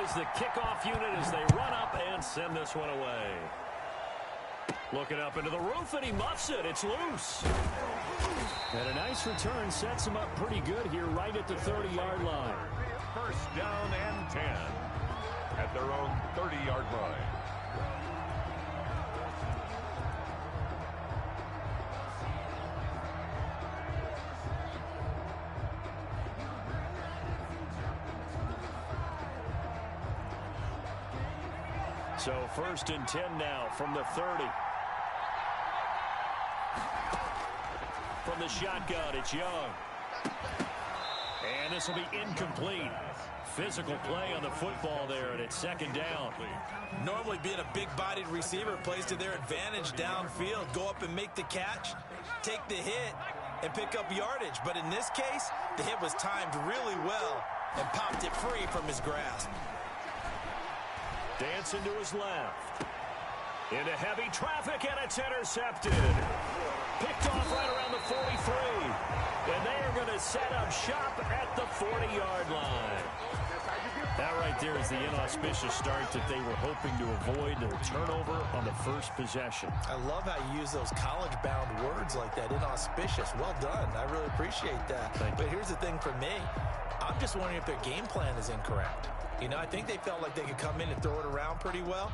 is the kickoff unit as they run up and send this one away. Looking up into the roof, and he muffs it. It's loose. And a nice return sets him up pretty good here right at the 30-yard line. First down and 10 at their own 30-yard line. So first and 10 now from the 30. From the shotgun, it's Young. And this will be incomplete. Physical play on the football there, and it's second down. Normally being a big-bodied receiver plays to their advantage downfield. Go up and make the catch, take the hit, and pick up yardage. But in this case, the hit was timed really well and popped it free from his grasp. Dancing to his left. Into heavy traffic, and it's intercepted. Picked off right around the 43. And they are going to set up shop at the 40-yard line. That right there is the inauspicious start that they were hoping to avoid, a turnover on the first possession. I love how you use those college-bound words like that, inauspicious. Well done. I really appreciate that. But here's the thing for me. I'm just wondering if their game plan is incorrect. You know, I think they felt like they could come in and throw it around pretty well.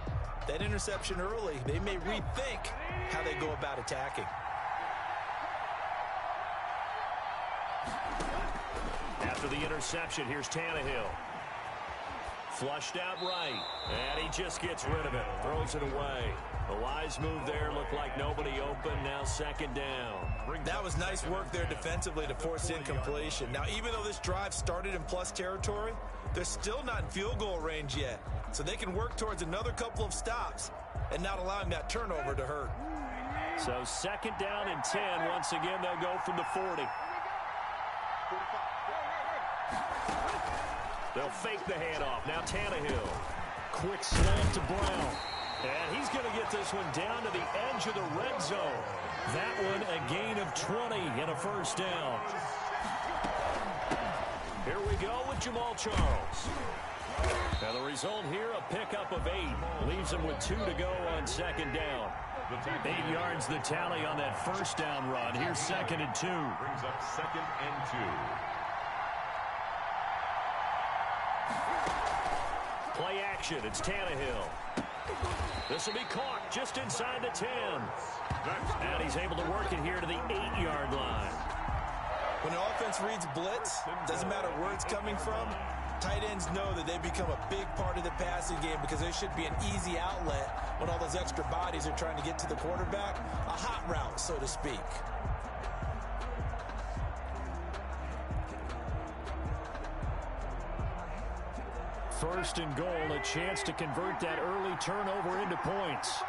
That interception early, they may rethink how they go about attacking. After the interception, here's Tannehill. Flushed out right, and he just gets rid of it, throws it away. A wise move there, looked like nobody open, now second down. That was nice work there defensively to force incompletion. Now, even though this drive started in plus territory, they're still not in field goal range yet, so they can work towards another couple of stops and not allowing that turnover to hurt. So second down and 10. Once again, they'll go from the 40. They'll fake the handoff. Now Tannehill. Quick slant to Brown. And he's going to get this one down to the edge of the red zone. That one a gain of 20 and a first down. Here we go with Jamal Charles. And the result here, a pickup of 8. Leaves him with 2 to go on second down. 8 yards the tally on that first down run. Here's second and 2. Brings up second and 2. Play action. It's Tannehill. This will be caught just inside the 10. And he's able to work it here to the 8-yard line. When an offense reads blitz, doesn't matter where it's coming from, tight ends know that they become a big part of the passing game because there should be an easy outlet when all those extra bodies are trying to get to the quarterback. A hot route, so to speak. First and goal, a chance to convert that early turnover into points.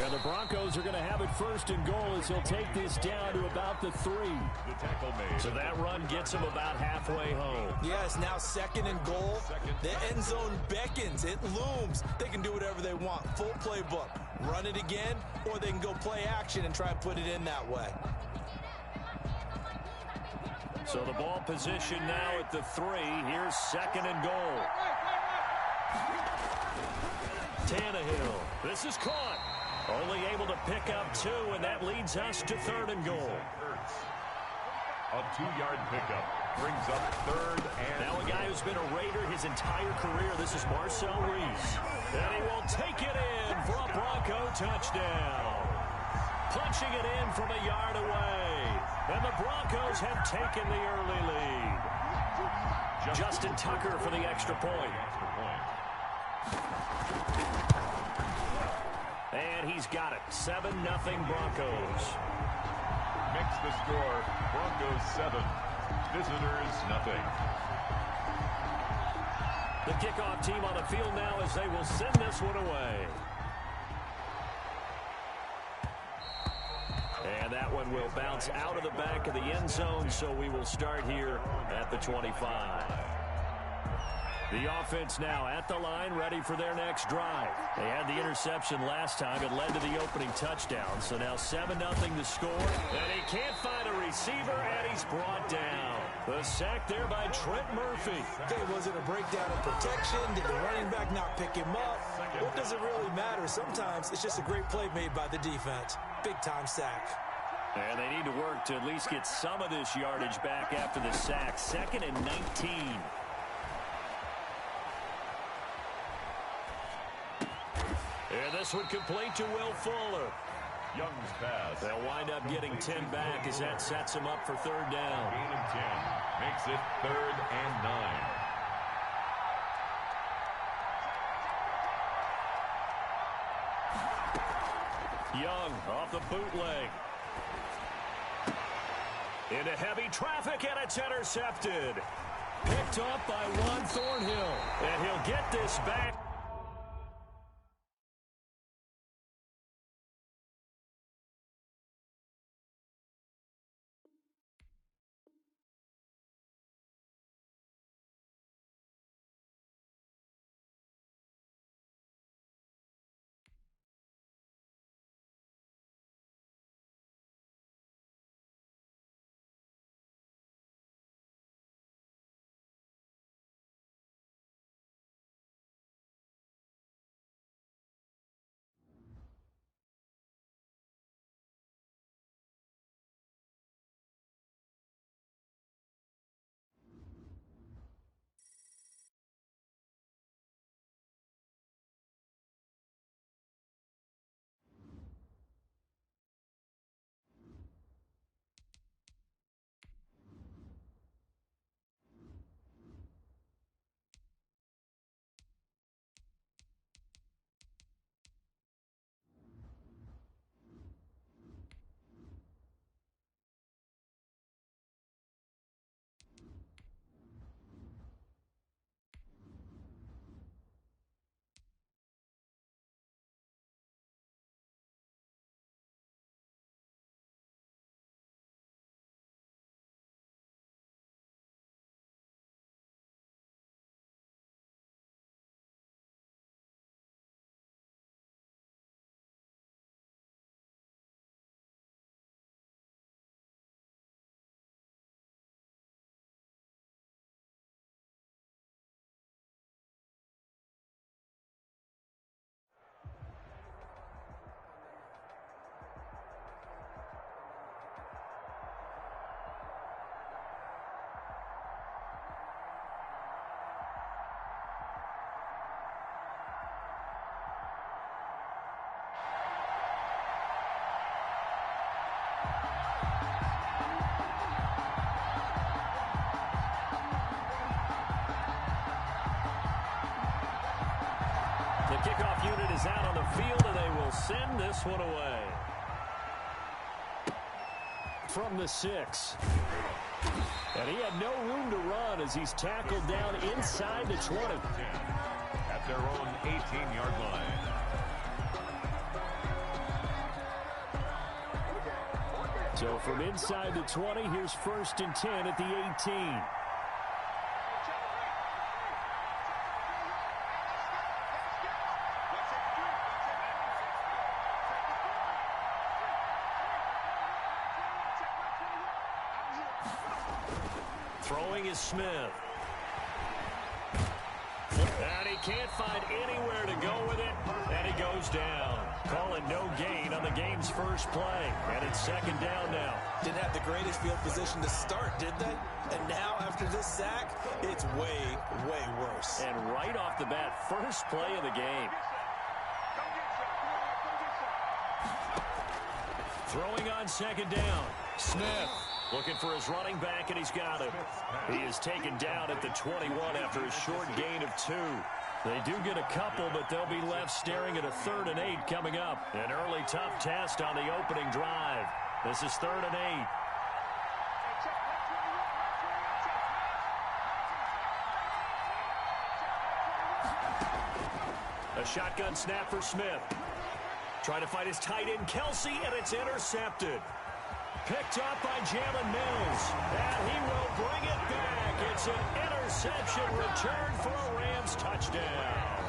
And the Broncos are going to have it first and goal as he'll take this down to about the 3. The tackle made. So that run gets him about halfway home. Yes, now second and goal. The end zone beckons. It looms. They can do whatever they want. Full playbook. Run it again, or they can go play action and try and put it in that way. So the ball position now at the 3. Here's second and goal. Tannehill. This is caught. Only able to pick up 2, and that leads us to third and goal. A 2-yard pickup brings up third and now a guy who's been a Raider his entire career. This is Marcel Reese. And he will take it in for a Bronco touchdown. Punching it in from a yard away. And the Broncos have taken the early lead. Justin Tucker for the extra point. And he's got it. 7-0 Broncos. Makes the score. Broncos 7. Visitors nothing. The kickoff team on the field now as they will send this one away. And that one will bounce out of the back of the end zone, so we will start here at the 25. The offense now at the line, ready for their next drive. They had the interception last time. It led to the opening touchdown. So now 7-0 to score. And he can't find a receiver, and he's brought down. The sack there by Trent Murphy. Okay, was it a breakdown in protection? Did the running back not pick him up? What does it really matter? Sometimes it's just a great play made by the defense. Big-time sack. And they need to work to at least get some of this yardage back after the sack. 2nd and 19. And this one complete to Will Fuller. Young's pass. They'll wind up getting 10 back as that sets them up for 3rd down. Gain of 10. Makes it 3rd and 9. Young off the bootleg. Into heavy traffic, and it's intercepted. Picked up by Juan Thornhill. And he'll get this back. The kickoff unit is out on the field, and they will send this one away. From the 6. And he had no room to run as he's tackled down inside the 20. At their own 18-yard line. So from inside the 20, here's 1st and 10 at the 18. Throwing is Smith. And he can't find anywhere to go with it, and he goes down. Calling no gain on the game's first play, and it's 2nd down now. Didn't have the greatest field position to start, did they? And now, after this sack, it's way, way worse. And right off the bat, first play of the game. Throwing on 2nd down. Smith looking for his running back, and he's got it. He is taken down at the 21 after a short gain of 2. They do get a couple, but they'll be left staring at a 3rd and 8 coming up. An early tough test on the opening drive. This is 3rd and 8. A shotgun snap for Smith. Trying to find his tight end, Kelsey, and it's intercepted. Picked up by Jalen Mills, and he will bring it back. It's an interception return for a Rams touchdown.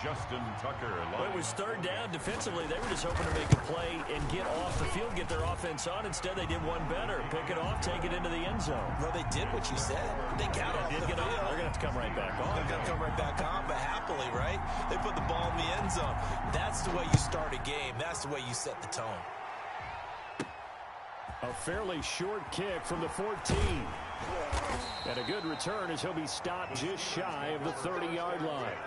Justin Tucker. Well, it was third down. Defensively, they were just hoping to make a play and get off the field, get their offense on. Instead, they did one better. Pick it off, take it into the end zone. Well, they did what you said. They got off the field. They're going to have to come right back on. They're going to come right back on, but happily, right? They put the ball in the end zone. That's the way you start a game. That's the way you set the tone. A fairly short kick from the 14. And a good return as he'll be stopped just shy of the 30-yard line.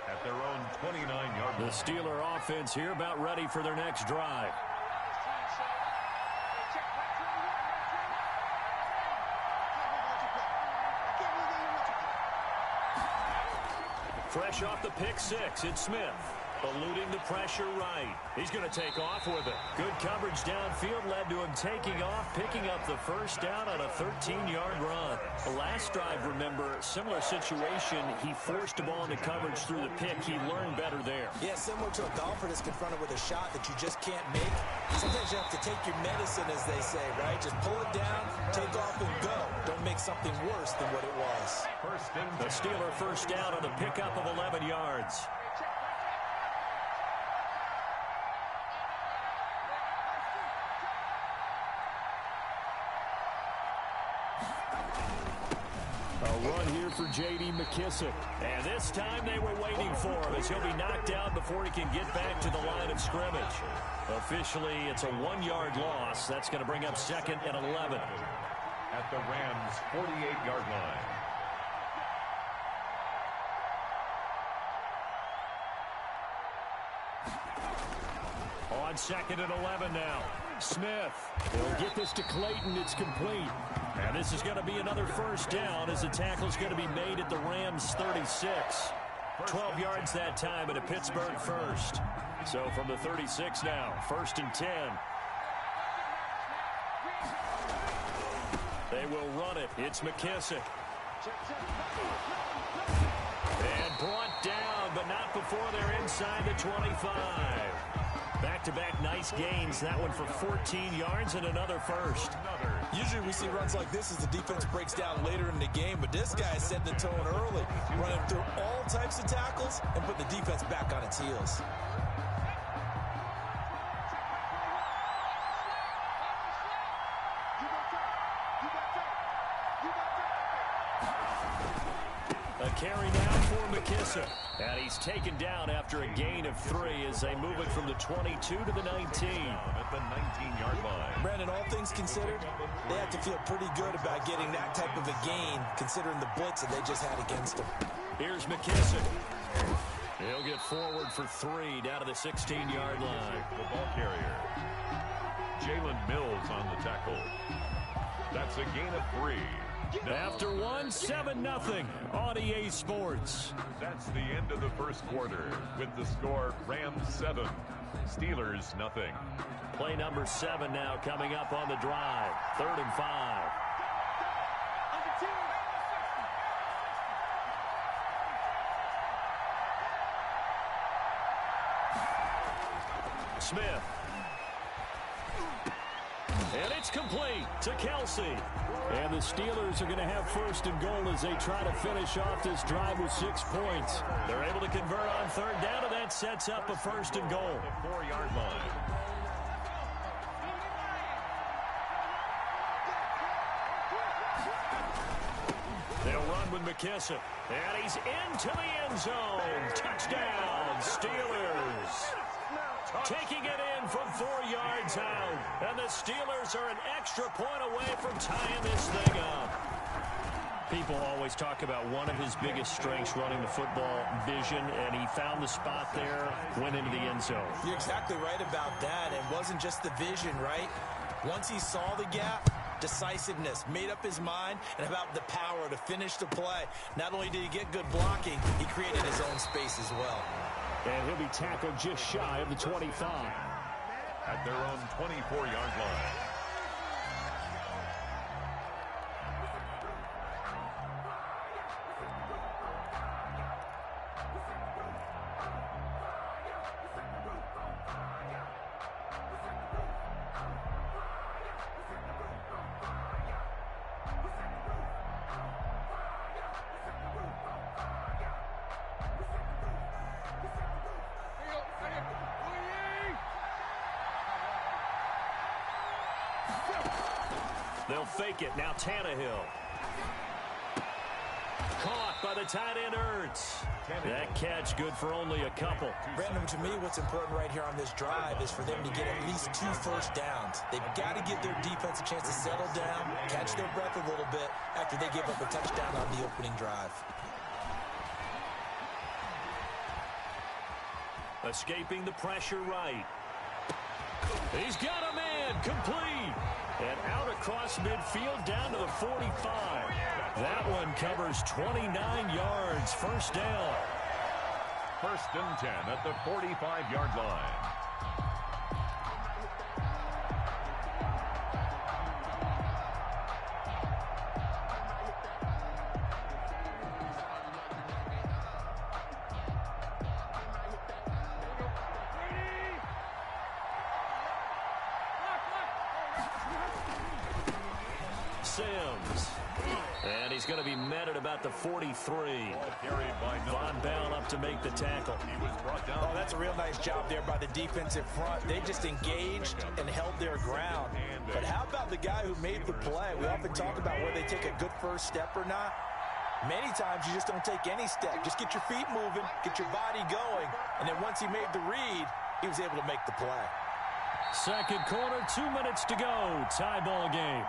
At their own 29-yard line. The Steeler offense here about ready for their next drive. Fresh off the pick six, it's Smith. Eluding the pressure right. He's going to take off with it. Good coverage downfield led to him taking off, picking up the first down on a 13-yard run. The last drive, remember, similar situation. He forced the ball into coverage through the pick. He learned better there. Yeah, similar to a golfer that's confronted with a shot that you just can't make. Sometimes you have to take your medicine, as they say, right? Just pull it down, take off, and go. Don't make something worse than what it was. The Steeler first down on the pickup of 11 yards. A run here for J.D. McKissick. And this time they were waiting for him as he'll be knocked down before he can get back to the line of scrimmage. Officially, it's a 1-yard loss. That's going to bring up 2nd and 11. At the Rams' 48-yard line. On 2nd and 11 now. Smith. He'll get this to Clayton. It's complete. And this is going to be another first down as the tackle's going to be made at the Rams' 36. 12 yards that time at a Pittsburgh first. So from the 36 now, 1st and 10. They will run it. It's McKissick. And brought down, but not before they're inside the 25. Back-to-back nice gains. That one for 14 yards and another first. Usually we see runs like this as the defense breaks down later in the game, but this guy set the tone early, running through all types of tackles and put the defense back on its heels. A carry now for McKissick. And he's taken down after a gain of 3 as they move it from the 22 to the 19. At the 19-yard line. Brandon, all things considered, they have to feel pretty good about getting that type of a gain, considering the blitz that they just had against them. Here's McKissick. He'll get forward for 3 down to the 16-yard line. The ball carrier. Jalen Mills on the tackle. That's a gain of 3. After 1, 7-0 on EA Sports. That's the end of the first quarter with the score Rams 7, Steelers nothing. Play number 7 now coming up on the drive. 3rd and 5. Smith. And it's complete to Kelsey. And the Steelers are going to have 1st and goal as they try to finish off this drive with 6 points. They're able to convert on 3rd down, and that sets up a 1st and goal. The 4-yard line. They'll run with McKissick. And he's into the end zone. Touchdown, Steelers. Taking it in from 4 yards out. And the Steelers are an extra point away from tying this thing up. People always talk about one of his biggest strengths running the football, vision, and he found the spot there, went into the end zone. You're exactly right about that. It wasn't just the vision, right? Once he saw the gap, decisiveness, made up his mind, and about the power to finish the play. Not only did he get good blocking, he created his own space as well. And he'll be tackled just shy of the 25. At their own 24-yard line. They'll fake it. Now Tannehill. Caught by the tight end Ertz. That catch good for only a couple. Brandon, to me, what's important right here on this drive is for them to get at least 2 first downs. They've got to give their defense a chance to settle down, catch their breath a little bit after they give up a touchdown on the opening drive. Escaping the pressure right. He's got a man, complete. And out across midfield down to the 45. That one covers 29 yards, first down. 1st and 10 at the 45-yard line. Sims. And he's going to be met at about the 43. Von Bell up to make the tackle. He was brought down. Oh, that's a real nice job there by the defensive front. They just engaged and held their ground. But how about the guy who made the play? We often talk about whether they take a good first step or not. Many times you just don't take any step. Just get your feet moving, get your body going. And then once he made the read, he was able to make the play. Second quarter, 2 minutes to go. Tie ball game.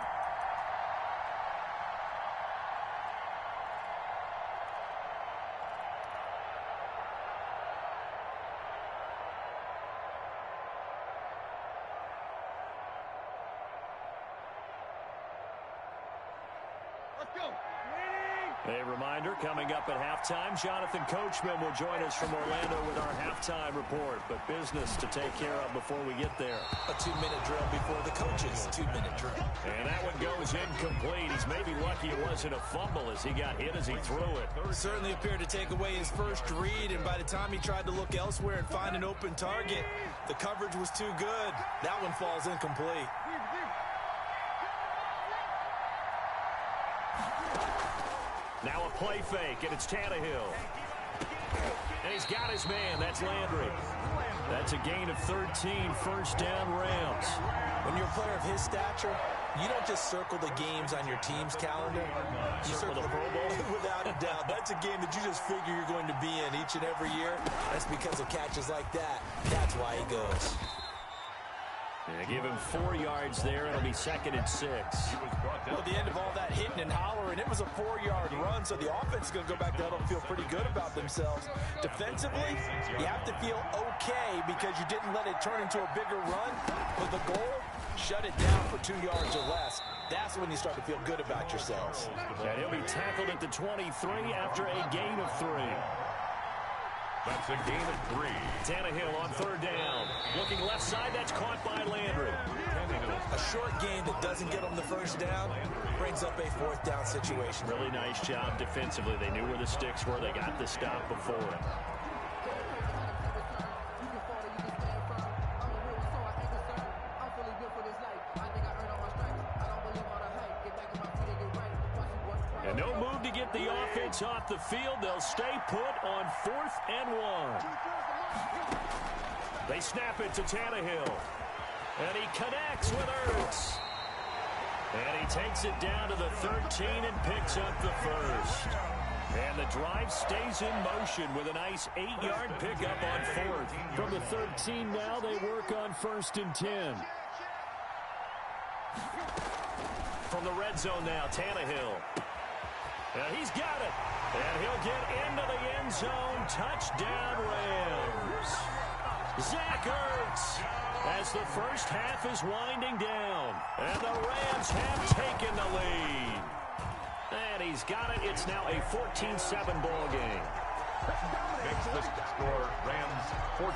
A reminder, coming up at halftime, Jonathan Coachman will join us from Orlando with our halftime report. But business to take care of before we get there. A 2-minute drill before the coaches' 2-minute drill. And that one goes incomplete. He's maybe lucky it wasn't a fumble as he got hit as he threw it. Certainly appeared to take away his first read, and by the time he tried to look elsewhere and find an open target, the coverage was too good. That one falls incomplete. Now a play fake, and it's Tannehill. And he's got his man. That's Landry. That's a gain of 13, first down Rams. When you're a player of his stature, you don't just circle the games on your team's calendar. You circle the Pro Bowl. Without a doubt. That's a game that you just figure you're going to be in each and every year. That's because of catches like that. That's why he goes. And give him 4 yards there. It'll be 2nd and 6. Well, at the end of all that hitting and hollering, it was a 4-yard run, so the offense is going to go back there and feel pretty good about themselves. Defensively, you have to feel okay because you didn't let it turn into a bigger run. But the goal, shut it down for 2 yards or less. That's when you start to feel good about yourselves. And he'll be tackled at the 23 after a gain of 3. That's a gain of 3. Tannehill on 3rd down. Looking left side, that's caught by Landry. A short gain that doesn't get them the first down brings up a 4th down situation. Really nice job defensively. They knew where the sticks were. They got the stop before it. And no move to get the offense off the field. They'll stay put on 4th and 1. They snap it to Tannehill. And he connects with Ertz. And he takes it down to the 13 and picks up the first. And the drive stays in motion with a nice 8-yard pickup on 4th. From the 13 now, they work on 1st and 10. From the red zone now, Tannehill. And he's got it. And he'll get into the end zone. Touchdown, Rams. Zach Ertz as the first half is winding down. And the Rams have taken the lead. And he's got it. It's now a 14-7 ball game. Makes the score Rams 14,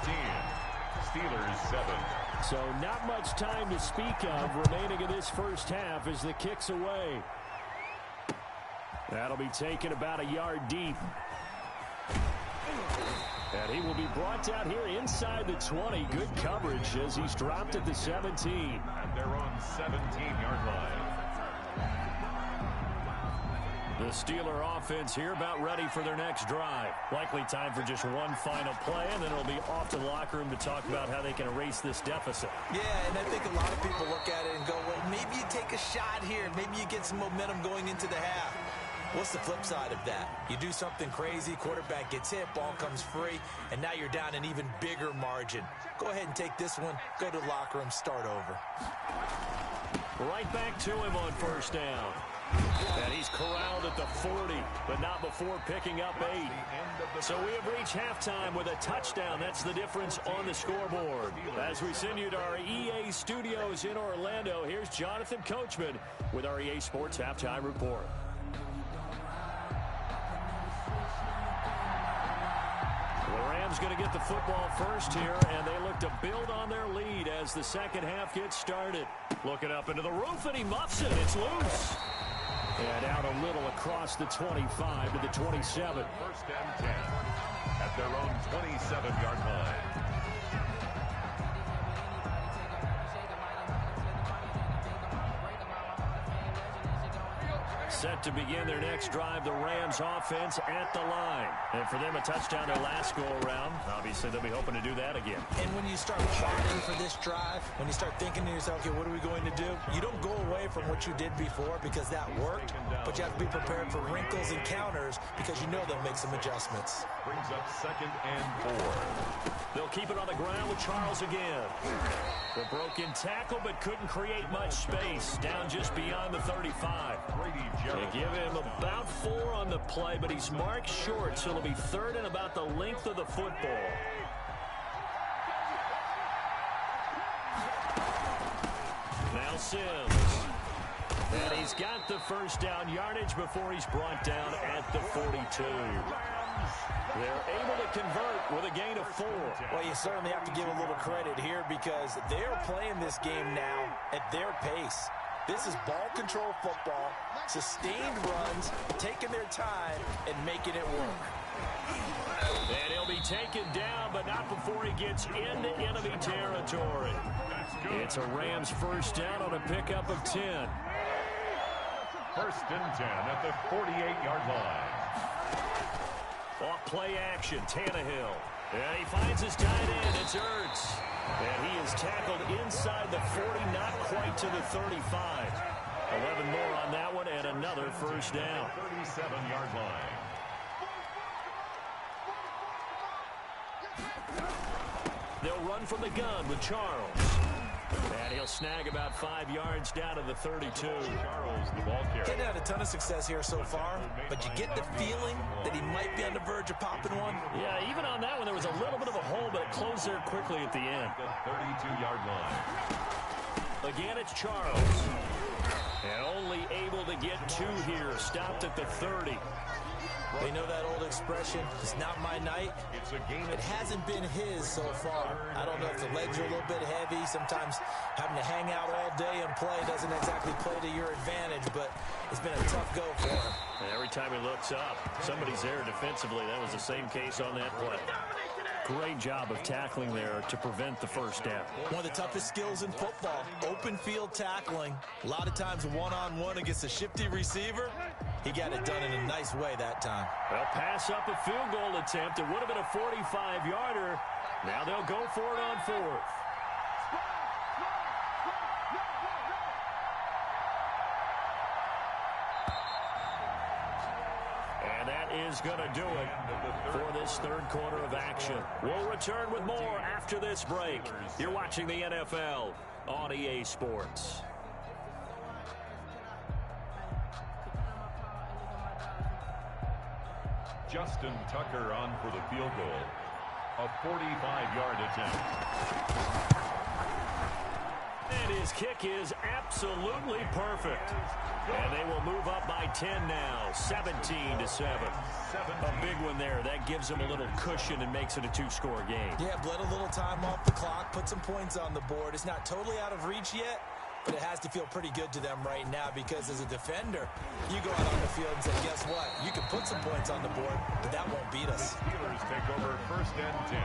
Steelers 7. So not much time to speak of remaining in this first half as the kick's away. That'll be taken about a yard deep. And he will be brought down here inside the 20. Good coverage as he's dropped at the 17. And they're on 17-yard line. The Steeler offense here about ready for their next drive. Likely time for just one final play, and then it'll be off to the locker room to talk about how they can erase this deficit. Yeah, and I think a lot of people look at it and go, well, maybe you take a shot here. Maybe you get some momentum going into the half. What's the flip side of that? You do something crazy, quarterback gets hit, ball comes free, and now you're down an even bigger margin. Go ahead and take this one, go to the locker room, start over. Right back to him on first down. And he's corralled at the 40, but not before picking up 8. So we have reached halftime with a touchdown. That's the difference on the scoreboard. As we send you to our EA studios in Orlando, here's Jonathan Coachman with our EA Sports Halftime Report. The Rams going to get the football first here, and they look to build on their lead as the second half gets started. Looking up into the roof, and he muffs it. It's loose. And out a little across the 25 to the 27. First and 10 at their own 27-yard line. Set to begin their next drive, the Rams offense at the line. And for them, a touchdown their last go-around. Obviously, they'll be hoping to do that again. And when you start plotting for this drive, when you start thinking to yourself, okay, what are we going to do? You don't go away from what you did before because that worked, but you have to be prepared for wrinkles and counters because you know they'll make some adjustments. Brings up 2nd and 4. They'll keep it on the ground with Charles again. The broken tackle, but couldn't create much space. Down just beyond the 35. They give him about 4 on the play, but he's marked short, so it'll be 3rd and about the length of the football. Now Sims. And he's got the first down yardage before he's brought down at the 42. They're able to convert with a gain of 4. Well, you certainly have to give a little credit here because they're playing this game now at their pace. This is ball control football, sustained runs, taking their time, and making it work. And he'll be taken down, but not before he gets into enemy territory. It's a Rams first down on a pickup of 10. 1st and 10 at the 48-yard line. Off play action, Tannehill. And he finds his tight end, it's Ertz. And he is tackled inside the 40, not quite to the 35. 11 more on that one, and another first down. 37-yard line. They'll run from the gun with Charles. And he'll snag about 5 yards down to the 32. Charles, the ball carrier. He's had a ton of success here so far, but you get the feeling that he might be on the verge of popping one. Yeah, even on that one, there was a little bit of a hole, but it closed there quickly at the end. The 32-yard line. Again, it's Charles. And only able to get 2 here. Stopped at the 30. They know that old expression, it's not my night. It hasn't been his so far. I don't know if the legs are a little bit heavy. Sometimes having to hang out all day and play doesn't exactly play to your advantage, but it's been a tough go for him. And every time he looks up, somebody's there defensively. That was the same case on that play. Great job of tackling there to prevent the first down. One of the toughest skills in football, open field tackling. A lot of times one-on-one against a shifty receiver. He got it done in a nice way that time. Well, pass up a field goal attempt. It would have been a 45-yarder. Now they'll go for it on 4th. And that is going to do it for this 3rd quarter of action. We'll return with more after this break. You're watching the NFL on EA Sports. Justin Tucker on for the field goal. A 45-yard attempt. And his kick is absolutely perfect. And they will move up by 10 now, 17-7. A big one there. That gives them a little cushion and makes it a 2-score game. Yeah, bled a little time off the clock, put some points on the board. It's not totally out of reach yet, but it has to feel pretty good to them right now because as a defender, you go out on the field and say, guess what? You can put some points on the board, but that won't beat us. The Steelers take over 1st and 10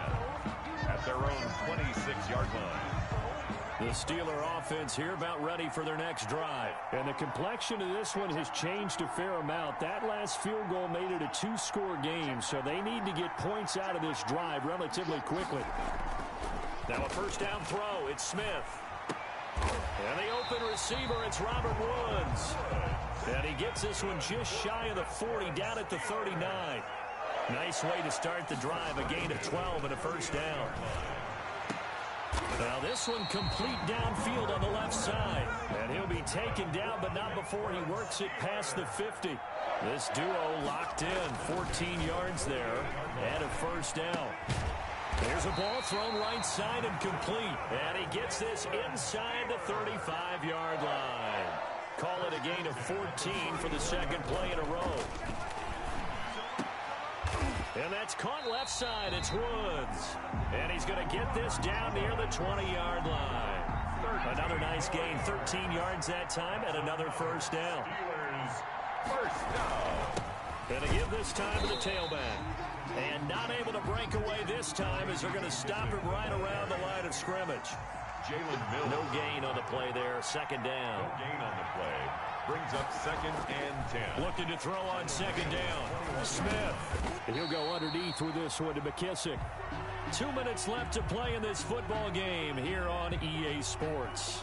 at their own 26-yard line. The Steeler offense here about ready for their next drive. And the complexion of this one has changed a fair amount. That last field goal made it a two-score game, so they need to get points out of this drive relatively quickly. Now a first down throw. It's Smith. And the open receiver, it's Robert Woods. And he gets this one just shy of the 40, down at the 39. Nice way to start the drive, a gain of 12 and a first down. Now this one complete downfield on the left side. And he'll be taken down, but not before he works it past the 50. This duo locked in, 14 yards there, and a first down. There's a ball thrown right side and complete. And he gets this inside the 35-yard line. Call it a gain of 14 for the second play in a row. And that's caught left side. It's Woods. And he's going to get this down near the 20-yard line. Another nice gain, 13 yards that time, and another first down. First down. And to give this time to the tailback. And not able to break away this time as they're going to stop it right around the line of scrimmage. Jalen Mills. No gain on the play there, second down. No gain on the play. Brings up 2nd and 10. Looking to throw on second down. Smith. And he'll go underneath with this one to McKissick. 2 minutes left to play in this football game here on EA Sports.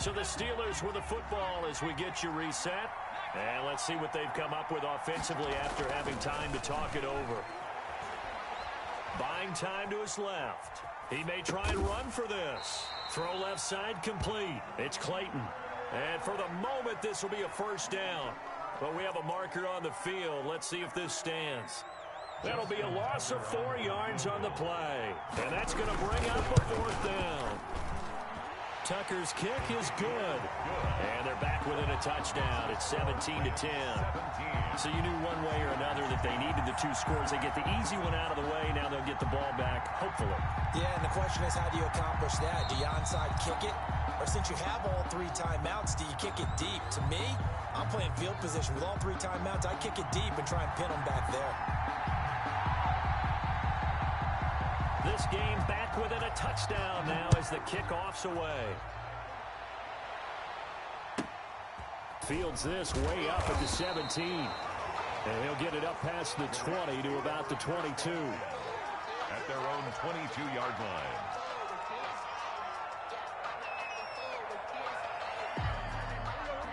So the Steelers with the football as we get you reset. And let's see what they've come up with offensively after having time to talk it over. Buying time to his left. He may try and run for this. Throw left side complete. It's Clayton. And for the moment, this will be a first down. But we have a marker on the field. Let's see if this stands. That'll be a loss of 4 yards on the play. And that's going to bring up a fourth down. Tucker's kick is good. And they're back within a touchdown. It's 17-10. So you knew one way or another that they needed the 2 scores. They get the easy one out of the way. Now they'll get the ball back, hopefully. Yeah, and the question is, how do you accomplish that? Do you onside kick it? Or since you have all 3 timeouts, do you kick it deep? To me, I'm playing field position. With all 3 timeouts, I kick it deep and try and pin them back there. This game back within a touchdown now as the kickoff's away. Fields this way up at the 17. And he'll get it up past the 20 to about the 22. At their own 22-yard line.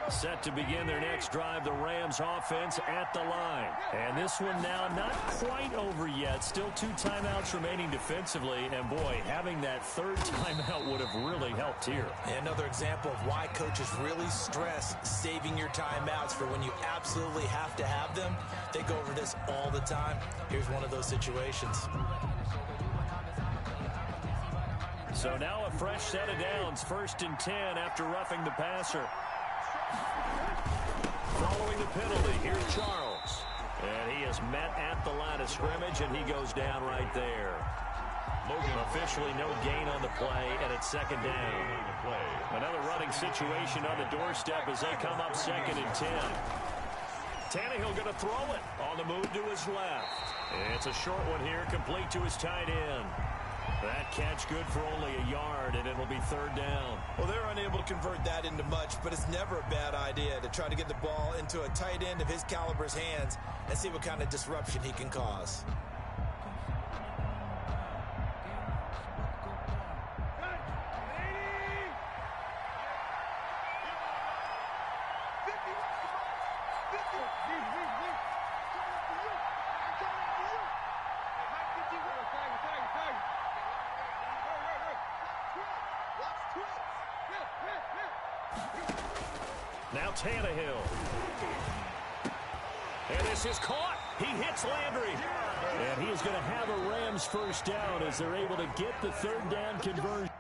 Set to begin their next drive, the Rams offense at the line. And this one now not quite over yet. Still 2 timeouts remaining defensively. And boy, having that 3rd timeout would have really helped here. And another example of why coaches really stress saving your timeouts for when you absolutely have to have them. They go over this all the time. Here's one of those situations. So now a fresh set of downs, 1st and 10 after roughing the passer. Following the penalty, here's Charles. And he is met at the line of scrimmage, and he goes down right there. Logan officially no gain on the play, and it's 2nd down. Another running situation on the doorstep as they come up 2nd and 10. Tannehill going to throw it on the move to his left. It's a short one here, complete to his tight end. That catch good for only a yard, and it'll be 3rd down. Well, they're unable to convert that into much, but it's never a bad idea to try to get the ball into a tight end of his caliber's hands and see what kind of disruption he can cause. Now Tannehill. And this is caught. He hits Landry. And he is going to have a Rams first down as they're able to get the 3rd down conversion.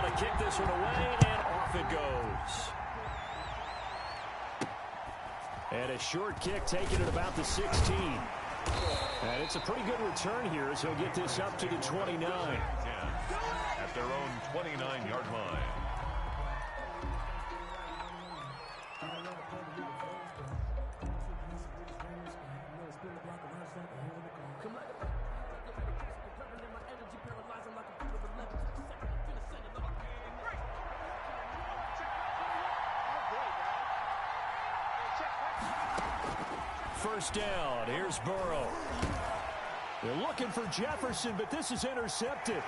to kick this one away, and off it goes. And a short kick taken at about the 16. And it's a pretty good return here as he'll get this up to the 29. At their own 29-yard line. First down. Here's Burrow. They're looking for Jefferson, but this is intercepted.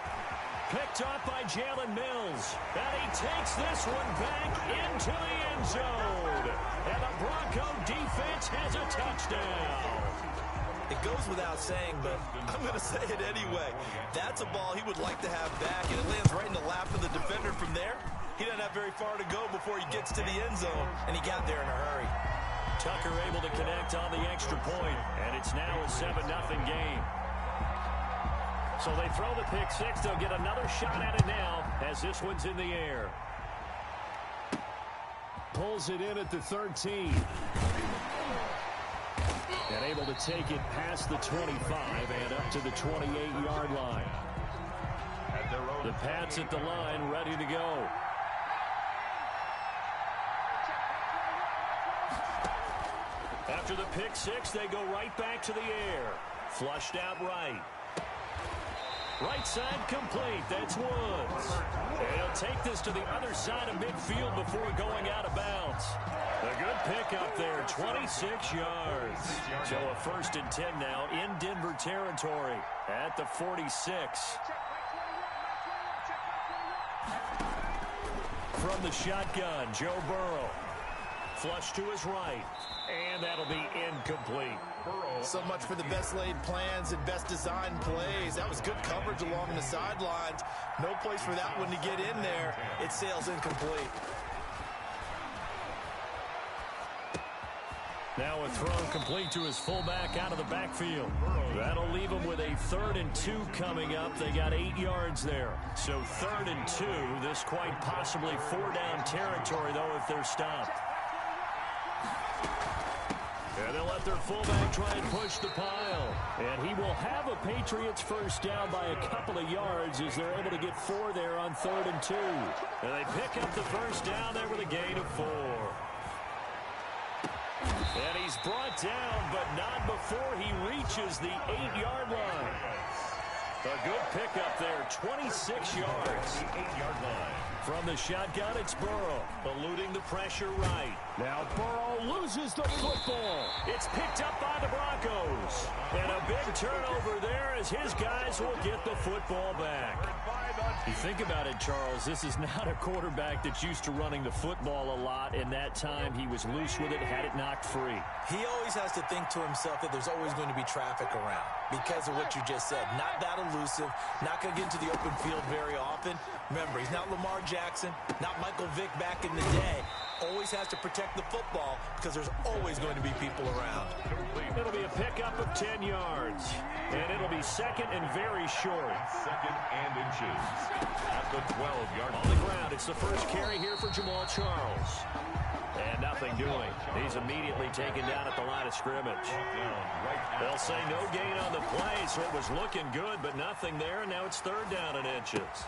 Picked off by Jalen Mills. And he takes this one back into the end zone. And the Bronco defense has a touchdown. It goes without saying, but I'm going to say it anyway. That's a ball he would like to have back, and it lands right in the lap of the defender from there. He doesn't have very far to go before he gets to the end zone, and he got there in a hurry. Tucker able to connect on the extra point, and it's now a 7-0 game. So they throw the pick six. They'll get another shot at it now as this one's in the air. Pulls it in at the 13. And able to take it past the 25 and up to the 28-yard line. The Pats at the line, ready to go. After the pick six, they go right back to the air. Flushed out right. Right side complete. That's Woods. And he'll take this to the other side of midfield before going out of bounds. A good pickup there, 26 yards. So a 1st and 10 now in Denver territory at the 46. From the shotgun, Joe Burrow. Flush to his right. And that'll be incomplete. So much for the best laid plans and best designed plays. That was good coverage along the sidelines. No place for that one to get in there. It sails incomplete. Now a throw complete to his fullback out of the backfield. That'll leave him with a 3rd and 2 coming up. They got 8 yards there. So 3rd and 2. This quite possibly 4-down territory, though, if they're stopped. And they'll let their fullback try and push the pile. And he will have a Patriots first down by a couple of yards as they're able to get 4 there on 3rd and 2. And they pick up the first down there with a gain of 4. And he's brought down, but not before he reaches the 8-yard line. A good pickup there, 26 yards. 8-yard line. From the shotgun, it's Burrow, eluding the pressure right. Now Burrow loses the football. It's picked up by the Broncos. And a big turnover there as his guys will get the football back. You think about it, Charles, this is not a quarterback that's used to running the football a lot. In that time, he was loose with it, had it knocked free. He always has to think to himself that there's always going to be traffic around because of what you just said. Not that elusive, not going to get into the open field very often. Remember, he's not Lamar Jackson, not Michael Vick back in the day. Always has to protect the football because there's always going to be people around. It'll be a pickup of 10 yards. And it'll be 2nd and very short. 2nd and inches. At the 12-yard line. On the ground, it's the first carry here for Jamal Charles. And nothing doing. He's immediately taken down at the line of scrimmage. They'll say no gain on the play, so it was looking good, but nothing there. Now it's 3rd down and inches.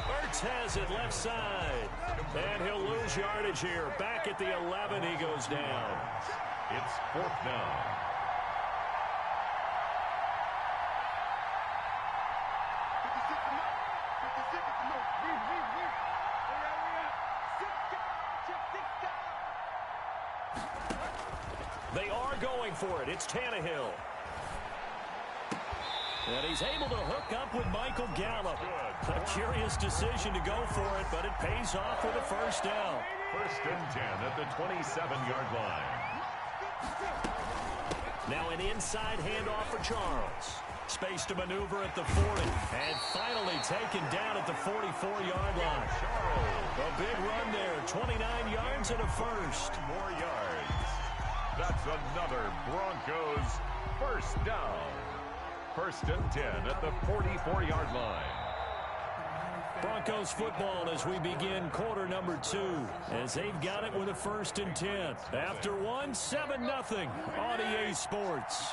Ertz has it left side. And he'll lose yardage here. Back at the 11, he goes down. It's 4th down. They are going for it. It's Tannehill. And he's able to hook up with Michael Gallup. A curious decision to go for it, but it pays off with a first down. 1st and 10 at the 27-yard line. Now an inside handoff for Charles. Space to maneuver at the 40. And finally taken down at the 44-yard line. A big run there. 29 yards and a first. More yards. That's another Broncos first down. 1st and 10 at the 44-yard line. Broncos football as we begin quarter number 2, as they've got it with a 1st and 10. After one, 7-0 on EA Sports.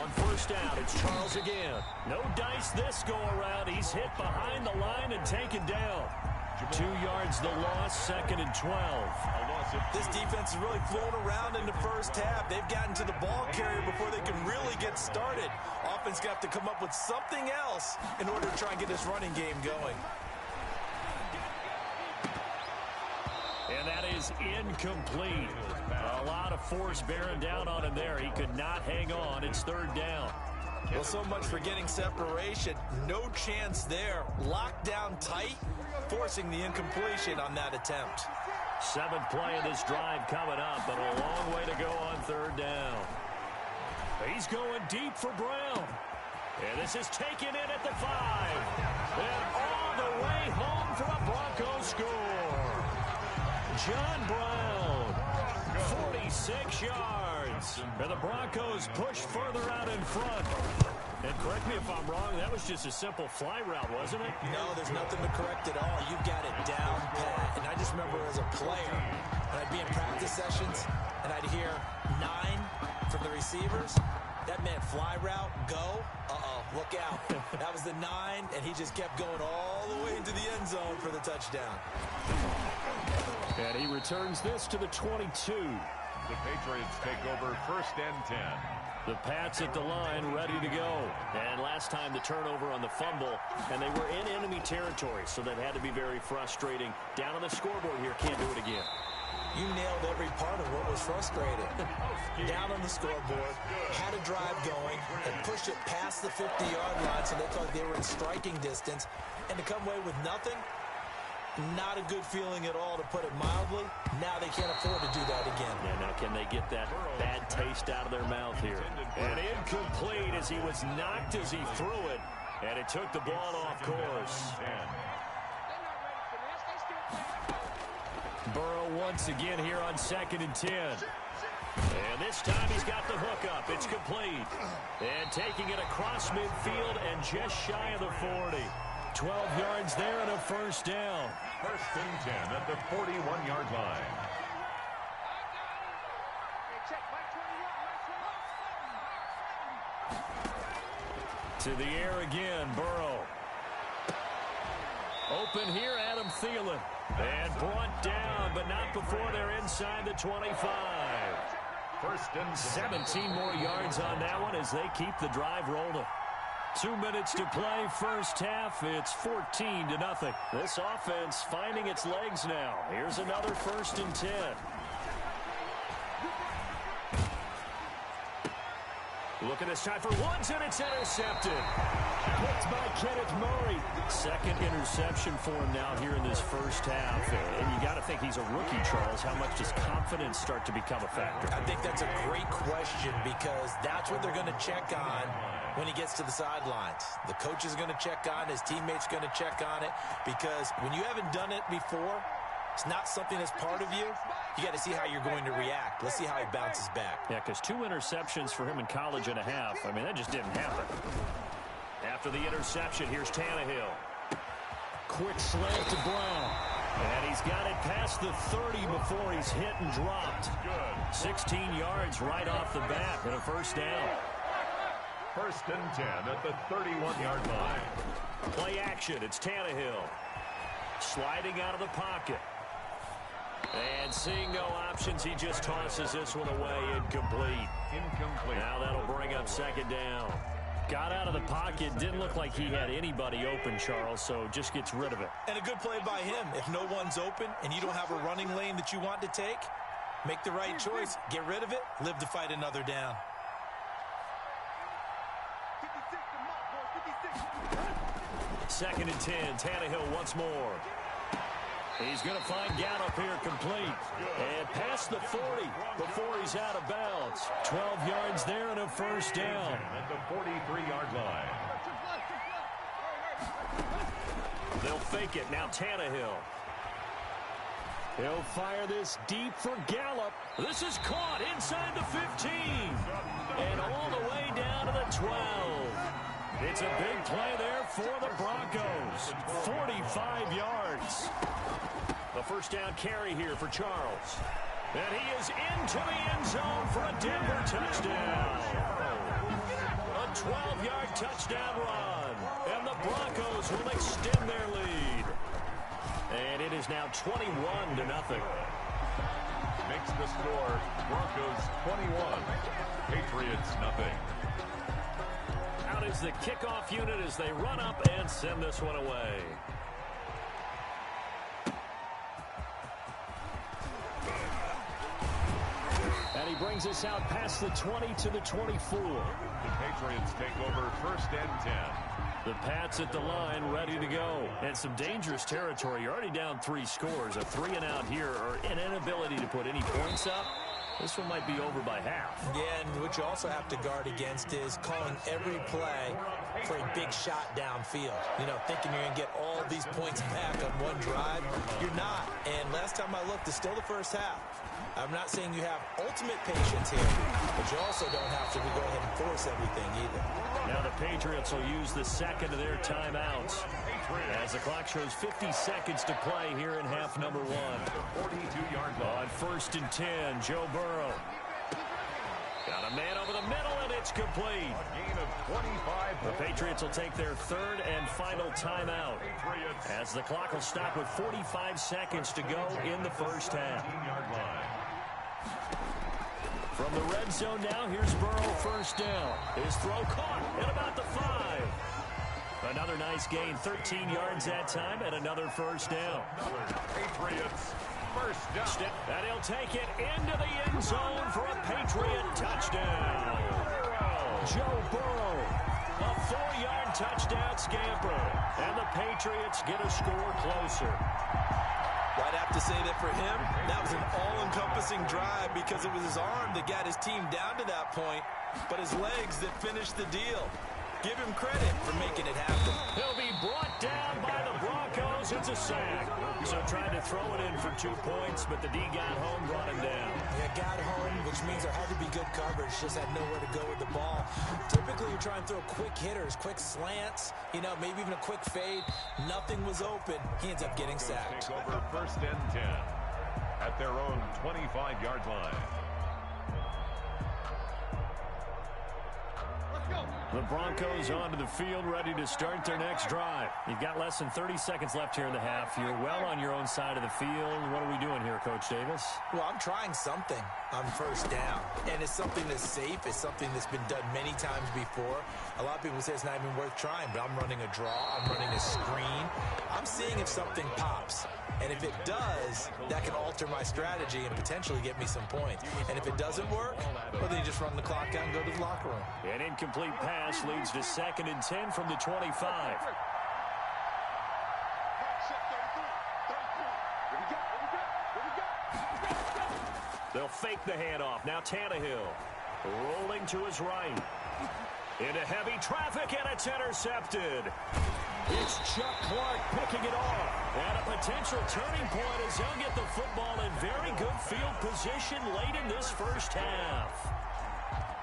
On 1st down, it's Charles again. No dice this go around. He's hit behind the line and taken down. 2 yards the loss, 2nd and 12. This defense is really flown around in the first half. They've gotten to the ball carrier before they can really get started. Offense got to come up with something else in order to try and get this running game going. And that is incomplete. A lot of force bearing down on him there. He could not hang on. It's 3rd down. Well, so much for getting separation. No chance there. Locked down tight, forcing the incompletion on that attempt. 7th play of this drive coming up, but a long way to go on 3rd down. He's going deep for Brown. And this is taken in at the 5. And all the way home for a Broncos score. John Brown, 46 yards. And the Broncos push further out in front. And correct me if I'm wrong, that was just a simple fly route, wasn't it? No, there's nothing to correct at all. You've got it down pat. And I just remember as a player, when I'd be in practice sessions, and I'd hear 9 from the receivers, that meant fly route, go, look out. That was the 9, and he just kept going all the way into the end zone for the touchdown. And he returns this to the 22. The Patriots take over 1st and 10. The Pats at the line, ready to go. And last time the turnover on the fumble, and they were in enemy territory, so that had to be very frustrating. Down on the scoreboard here, can't do it again. You nailed every part of what was frustrating. Down on the scoreboard, had a drive going, and pushed it past the 50-yard line so they thought they were in striking distance, and to come away with nothing, not a good feeling at all, to put it mildly. Now they can't afford to do that again. Yeah, now can they get that bad taste out of their mouth here? And incomplete as he was knocked as he threw it, and it took the ball off course. Burrow once again here on 2nd and 10. And this time he's got the hook up. It's complete. And taking it across midfield and just shy of the 40. 12 yards there and a 1st down. 1st and 10 at the 41-yard line. To the air again, Burrow. Open here, Adam Thielen. And brought down, but not before they're inside the 25. 1st and 17 more yards on that one as they keep the drive rolling. 2 minutes to play, 1st half. It's 14-0. This offense finding its legs now. Here's another 1st and 10. Look at this time for Woods, and it's intercepted. Picked by Kenneth Murray. 2nd interception for him now here in this 1st half. And you got to think he's a rookie, Charles. How much does confidence start to become a factor? I think that's a great question, because that's what they're going to check on when he gets to the sidelines. The coach is going to check on, his teammates going to check on it, because when you haven't done it before, it's not something that's part of you. You got to see how you're going to react. Let's see how he bounces back. Yeah, because 2 interceptions for him in college and a half. I mean, that just didn't happen. After the interception, here's Tannehill. Quick slant to Brown. And he's got it past the 30 before he's hit and dropped. 16 yards right off the bat and a 1st down. 1st and 10 at the 31-yard line. Play action. It's Tannehill. Sliding out of the pocket. And seeing no options, he just tosses this one away. Incomplete. Now that'll bring up 2nd down. Got out of the pocket. Didn't look like he had anybody open, Charles, so just gets rid of it. And a good play by him. If no one's open and you don't have a running lane that you want to take, make the right choice. Get rid of it. Live to fight another down. Second and 10. Tannehill once more. He's going to find Gallup here complete. And past the 40 before he's out of bounds. 12 yards there and a 1st down. At the 43-yard line. They'll fake it. Now Tannehill. He'll fire this deep for Gallup. This is caught inside the 15. And all the way down to the 12. It's a big play there for the Broncos. 45 yards. The first down carry here for Charles. And he is into the end zone for a Denver touchdown. A 12-yard touchdown run. And the Broncos will extend their lead. And it is now 21-0. Makes the score Broncos 21, Patriots nothing. Out is the kickoff unit as they run up and send this one away. And he brings us out past the 20 to the 24. The Patriots take over first and 10. The Pats at the line, ready to go. And some dangerous territory. You're already down 3 scores. A 3-and-out here, or an inability to put any points up. This one might be over by half. Yeah, and what you also have to guard against is calling every play for a big shot downfield. You know, thinking you're going to get all these points back on one drive. You're not. And last time I looked, it's still the first half. I'm not saying you have ultimate patience here, but you also don't have to go ahead and force everything either. Now the Patriots will use the second of their timeouts as the clock shows 50 seconds to play here in half number 1. 42-yard line. On first and 10, Joe Burrow. Got a man over the middle, and it's complete. A gain of 25. The Patriots will take their third and final timeout as the clock will stop with 45 seconds to go in the first half. 15-yard line. From the red zone now, here's Burrow first down. His throw caught at about the 5. Another nice gain, 13 yards that time, and another first down. Patriots first down. And he'll take it into the end zone for a Patriot touchdown. Joe Burrow, a 4-yard touchdown scamper. And the Patriots get a score closer. I'd have to say that for him, that was an all-encompassing drive because it was his arm that got his team down to that point, but his legs that finished the deal. Give him credit for making it happen. He'll be brought down by the Broncos. It's a sack. So trying to throw it in for 2 points, but the D got home, brought him down. Yeah, got home, which means there had to be good coverage. Just had nowhere to go with the ball. Typically, you're trying to throw quick hitters, quick slants, you know, maybe even a quick fade. Nothing was open. He ends up getting sacked. Take over first and 10 at their own 25-yard line. The Broncos onto the field, ready to start their next drive. You've got less than 30 seconds left here in the half. You're well on your own side of the field. What are we doing here, Coach Davis? Well, I'm trying something on first down, and it's something that's safe. It's something that's been done many times before. A lot of people say it's not even worth trying, but I'm running a draw. I'm running a screen. I'm seeing if something pops. And if it does, that can alter my strategy and potentially get me some points. And if it doesn't work, well, then you just run the clock out and go to the locker room. An incomplete pass leads to 2nd and 10 from the 25. They'll fake the handoff. Now Tannehill rolling to his right. Into heavy traffic, and it's intercepted. It's Chuck Clark picking it off. And a potential turning point as he'll get the football in very good field position late in this first half.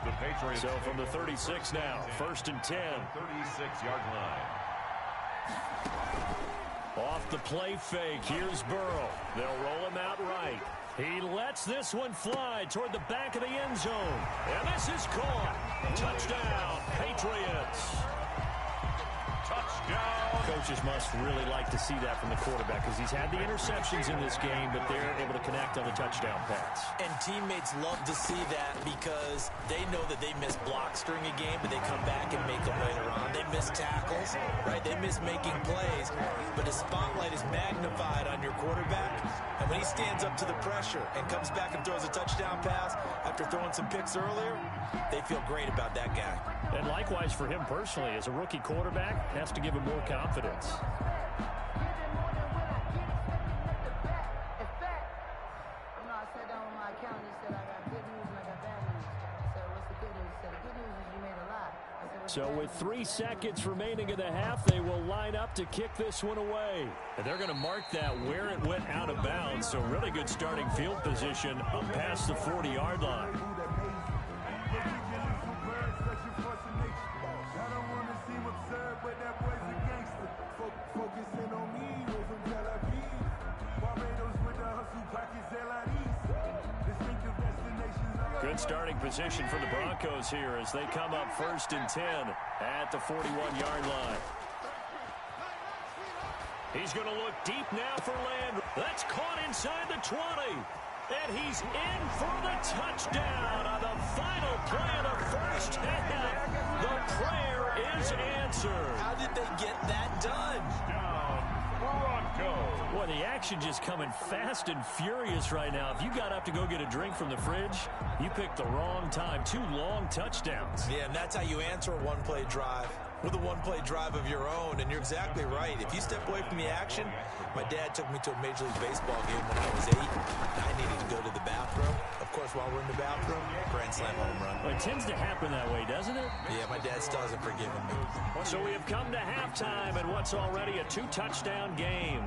The Patriots. So from the 36 now, 1st and 10. 36-yard line. Off the play fake, here's Burrow. They'll roll him out right. He lets this one fly toward the back of the end zone. And this is caught. Touchdown, Patriots. Touchdown. Coaches must really like to see that from the quarterback because he's had the interceptions in this game, but they're able to connect on the touchdown pass. And teammates love to see that because they know that they miss blocks during a game, but they come back and make them later on. They miss tackles, right? They miss making plays, but the spotlight is magnified on your quarterback. And when he stands up to the pressure and comes back and throws a touchdown pass after throwing some picks earlier, they feel great about that guy. And likewise for him personally, as a rookie quarterback, has to give him more confidence. So with 3 seconds remaining in the half, they will line up to kick this one away. And they're going to mark that where it went out of bounds. So really good starting field position up past the 40-yard line. Good starting position for the Broncos here as they come up 1st and 10 at the 41-yard line. He's going to look deep now for Landry. That's caught inside the 20. And he's in for the touchdown on the final play of the first half. The prayer is answered. How did they get that done? Boy, the action just coming fast and furious right now. If you got up to go get a drink from the fridge, you picked the wrong time. 2 long touchdowns. Yeah, and that's how you answer a one-play drive with a one-play drive of your own. And you're exactly right. If you step away from the action, my dad took me to a Major League Baseball game when I was 8. I needed to go to the bathroom. Of course, while we're in the bathroom, grand slam home run. Well, it tends to happen that way, doesn't it? Yeah, my dad still hasn't forgiven me. So we have come to halftime and what's already a 2-touchdown game.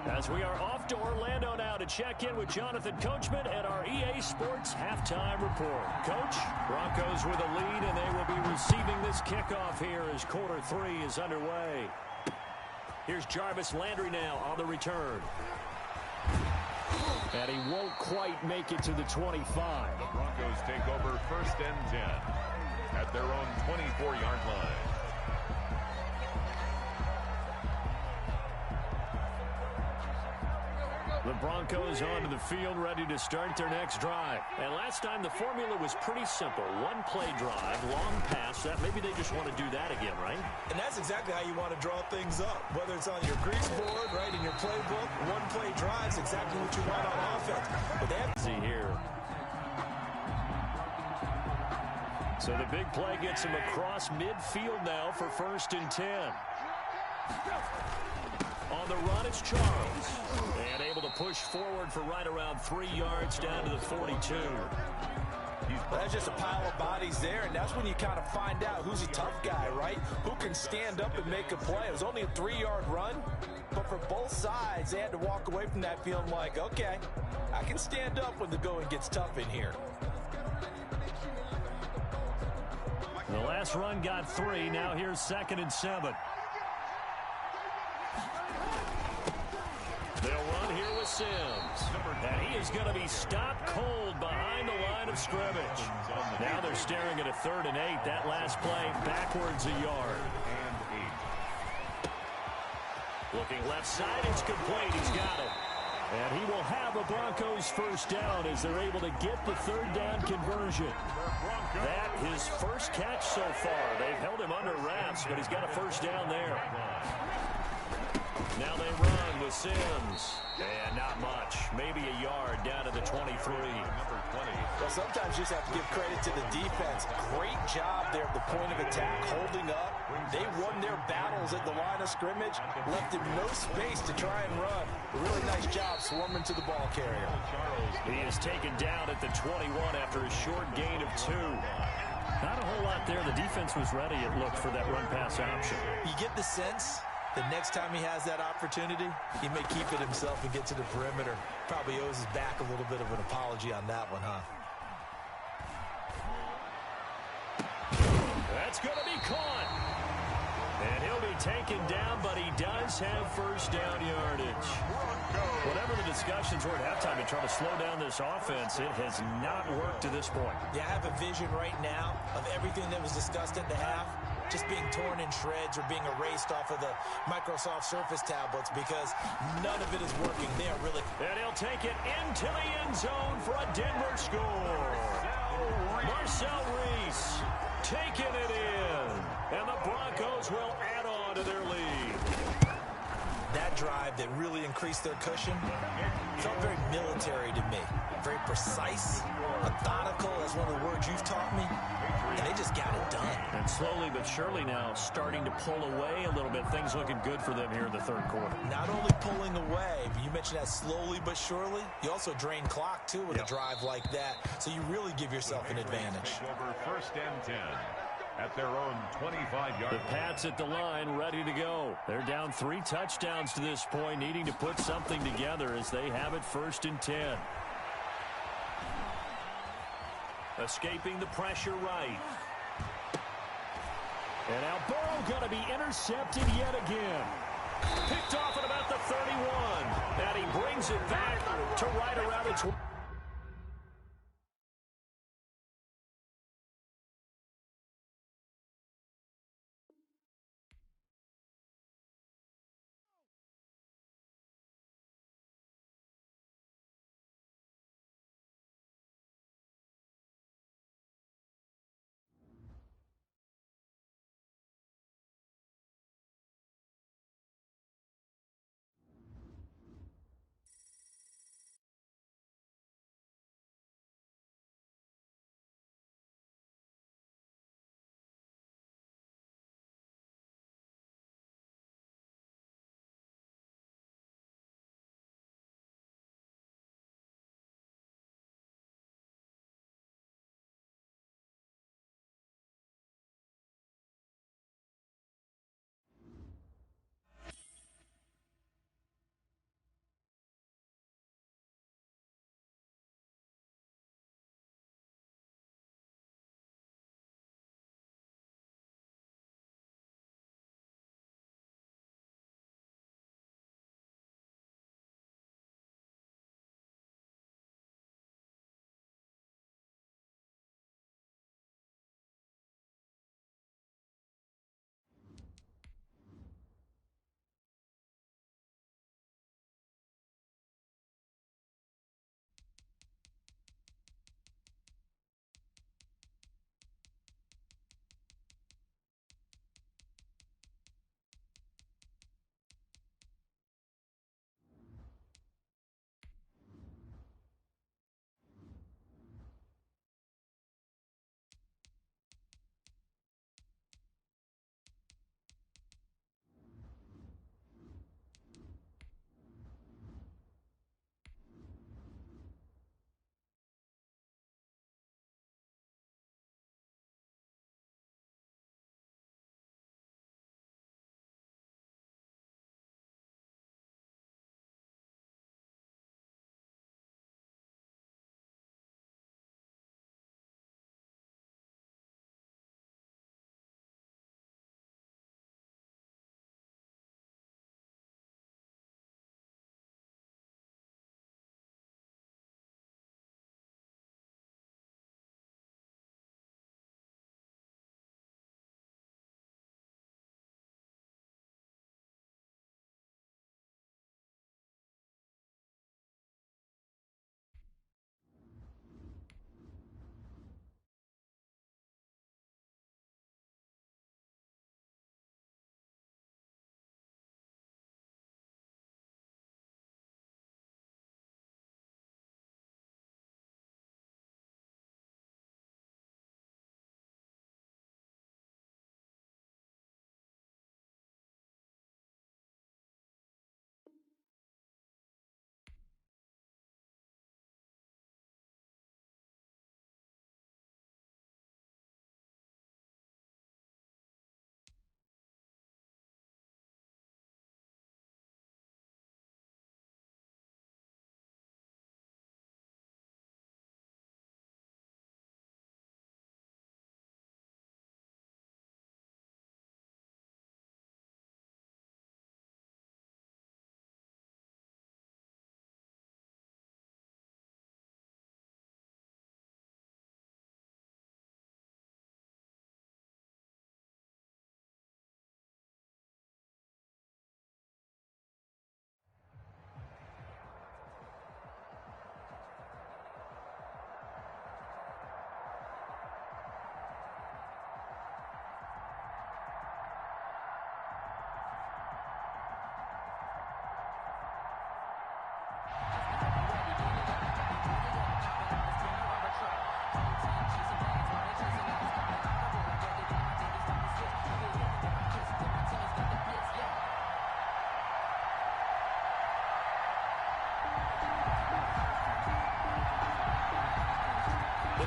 As we are off to Orlando now to check in with Jonathan Coachman at our EA Sports Halftime Report. Coach, Broncos with a lead, and they will be receiving this kickoff here as quarter 3 is underway. Here's Jarvis Landry now on the return. And he won't quite make it to the 25. The Broncos take over 1st and 10 at their own 24-yard line. The Broncos onto the field, ready to start their next drive. And last time the formula was pretty simple. 1-play drive, long pass. Maybe they just want to do that again, right? And that's exactly how you want to draw things up. Whether it's on your grease board, right, in your playbook, 1-play drive's exactly what you want on offense. But they have to see here. So the big play gets him across midfield now for 1st and 10. On the run, it's Charles. And able to push forward for right around 3 yards down to the 42. That's just a pile of bodies there, and that's when you kind of find out who's a tough guy, right? Who can stand up and make a play. It was only a 3-yard run, but for both sides, they had to walk away from that feeling like, okay, I can stand up when the going gets tough in here. The last run got 3. Now here's 2nd and 7. They'll run here with Sims. And he is going to be stopped cold behind the line of scrimmage. Now they're staring at a 3rd and 8. That last play backwards a yard. Looking left side, it's complete. He's got it. And he will have a Broncos 1st down as they're able to get the 3rd down conversion. That his first catch so far. They've held him under wraps, but he's got a 1st down there. Now they run with Sims. And not much. Maybe a yard down to the 23. Number 20. Well, sometimes you just have to give credit to the defense. Great job there at the point of attack, holding up. They won their battles at the line of scrimmage, left him no space to try and run. A really nice job swarming to the ball carrier. He is taken down at the 21 after a short gain of 2. Not a whole lot there. The defense was ready, it looked, for that run-pass option. You get the sense the next time he has that opportunity, he may keep it himself and get to the perimeter. Probably owes his back a little bit of an apology on that one, huh? That's going to be caught. And he'll be taken down, but he does have 1st down yardage. Whatever the discussions were at halftime to try to slow down this offense, it has not worked to this point. Yeah, I have a vision right now of everything that was discussed at the half just being torn in shreds or being erased off of the Microsoft Surface tablets because none of it is working. They are really... And he'll take it into the end zone for a Denver score. Marcel Reese taking it in. And the Broncos will add on to their lead. That drive that really increased their cushion felt very military to me. Very precise, methodical. That's one of the words you've taught me. And they just got it done. And slowly but surely now starting to pull away a little bit. Things looking good for them here in the 3rd quarter. Not only pulling away, but you mentioned that slowly but surely. You also drain clock, too, with a drive like that. So you really give yourself an advantage. Over 1st and 10 at their own 25-yard line. The Pats at the line, ready to go. They're down 3 touchdowns to this point, needing to put something together as they have it 1st and 10. Escaping the pressure right. And now Burrow going to be intercepted yet again. Picked off at about the 31. And he brings it back to right around the 20.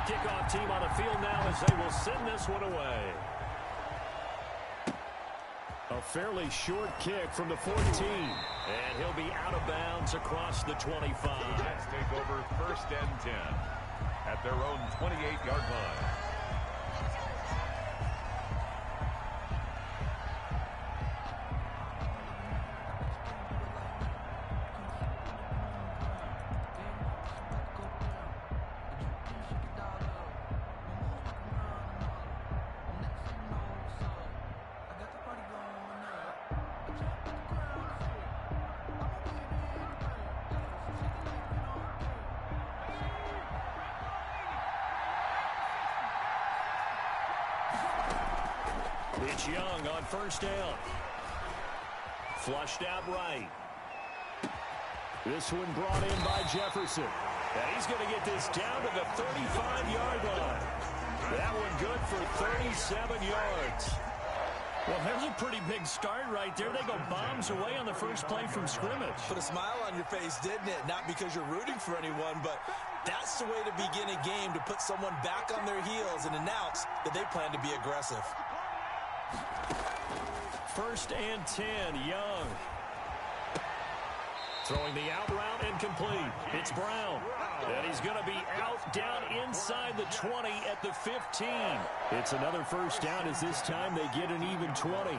kickoff team on the field now as they will send this one away. A fairly short kick from the 14. And he'll be out of bounds across the 25. Let's take over 1st and 10 at their own 28-yard line. It's Young on 1st down. Flushed out right. This one brought in by Jefferson. And he's going to get this down to the 35-yard line. That one good for 37 yards. Well, there's a pretty big start right there. They go bombs away on the first play from scrimmage. Put a smile on your face, didn't it? Not because you're rooting for anyone, but that's the way to begin a game, to put someone back on their heels and announce that they plan to be aggressive. 1st and 10, Young. Throwing the out route and complete. It's Brown. And he's going to be out down inside the 20 at the 15. It's another 1st down as this time they get an even 20.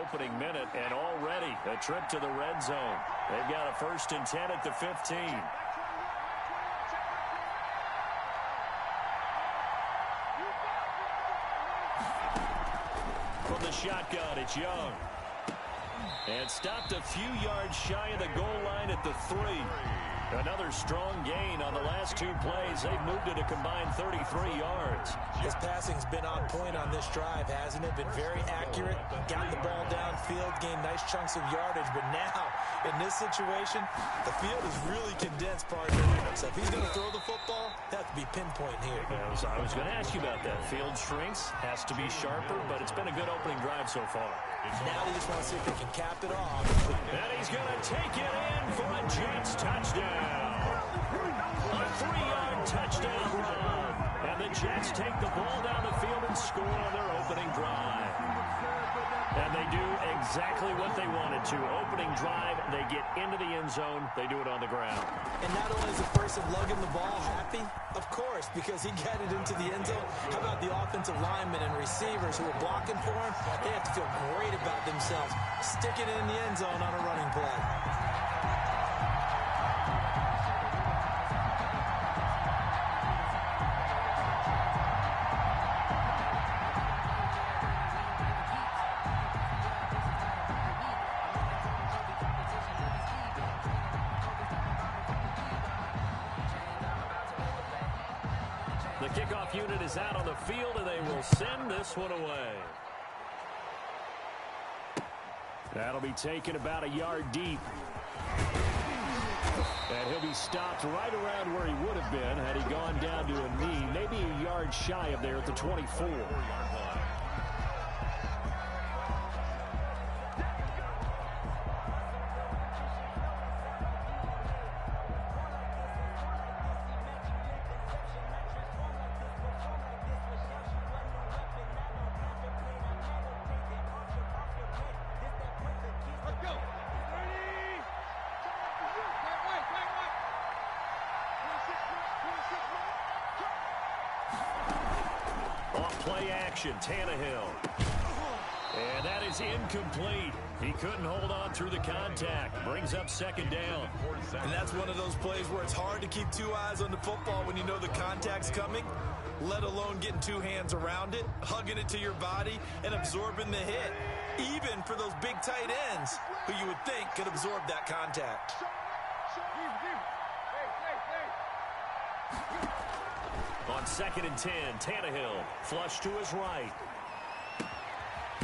Opening minute and already a trip to the red zone. They've got a 1st and 10 at the 15. From the shotgun, it's Young. And stopped a few yards shy of the goal line at the 3. Another strong gain on the last 2 plays. They've moved it a combined 33 yards. His passing's been on point on this drive, hasn't it? Been very accurate. Got the ball downfield, gained nice chunks of yardage. But now, in this situation, the field is really condensed, partner. So if he's going to throw the football, that has to be pinpoint here. I was going to ask you about that. Field shrinks, has to be sharper, but it's been a good opening drive so far. Now they just want to see if they can cap it off. And he's going to take it in for a Jets touchdown. A 3-yard touchdown run. And the Jets take the ball down the field and score on their opening drive. And they do exactly what they wanted to. Opening drive, they get into the end zone. They do it on the ground. And not only is the person lugging the ball happy, of course, because he got it into the end zone. How about the offensive linemen and receivers who are blocking for him? They have to feel great about themselves. Sticking it in the end zone on a running play. The kickoff unit is out on the field, and they will send this one away. That'll be taken about a yard deep. And he'll be stopped right around where he would have been had he gone down to a knee, maybe a yard shy of there at the 24. Play action, Tannehill. And that is incomplete. He couldn't hold on through the contact. Brings up 2nd down. And that's one of those plays where it's hard to keep 2 eyes on the football when you know the contact's coming, let alone getting 2 hands around it, hugging it to your body, and absorbing the hit. Even for those big tight ends who you would think could absorb that contact. On 2nd and 10, Tannehill flush to his right.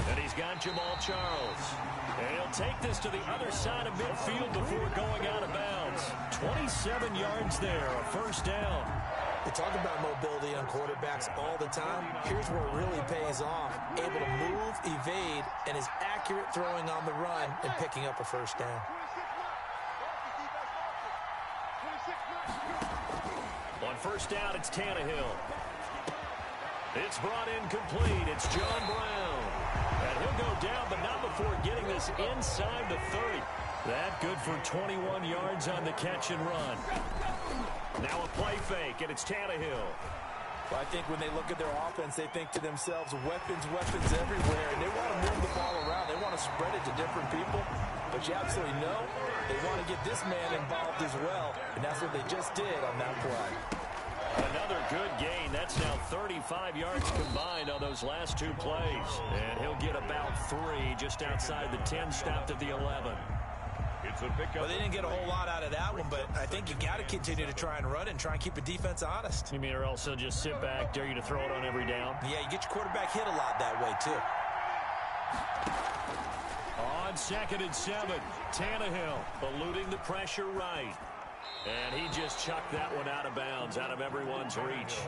And he's got Jamal Charles. And he'll take this to the other side of midfield before going out of bounds. 27 yards there, a 1st down. We talk about mobility on quarterbacks all the time. Here's where it really pays off. Able to move, evade, and is accurate throwing on the run and picking up a 1st down. first down, it's Tannehill. It's brought in complete. It's John Brown. And he'll go down, but not before getting this inside the 30. That good for 21 yards on the catch and run. Now a play fake, and it's Tannehill. Well, I think when they look at their offense, they think to themselves, weapons everywhere, and they want to move the ball around. They want to spread it to different people, but you absolutely know they want to get this man involved as well, and that's what they just did on that play. Another good gain. That's now 35 yards combined on those last two plays, and he'll get about 3 just outside the 10, stopped at the 11. Well, they didn't get a whole lot out of that one, but I think you got to continue to try and run and try and keep the defense honest. You mean or else they'll just sit back, dare you to throw it on every down? Yeah, you get your quarterback hit a lot that way, too. On 2nd and 7, Tannehill eluding the pressure right. And he just chucked that one out of bounds, out of everyone's reach.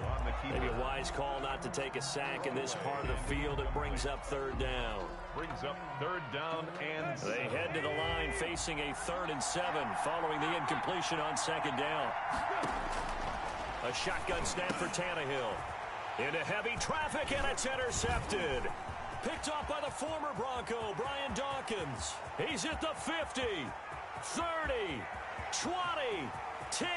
Maybe a wise call not to take a sack in this part of the field. It brings up 3rd down. Brings up 3rd down and they head to the line facing a 3rd and 7 following the incompletion on 2nd down. A shotgun snap for Tannehill. Into heavy traffic, and it's intercepted. Picked off by the former Bronco, Brian Dawkins. He's at the 50, 30, 20, 10,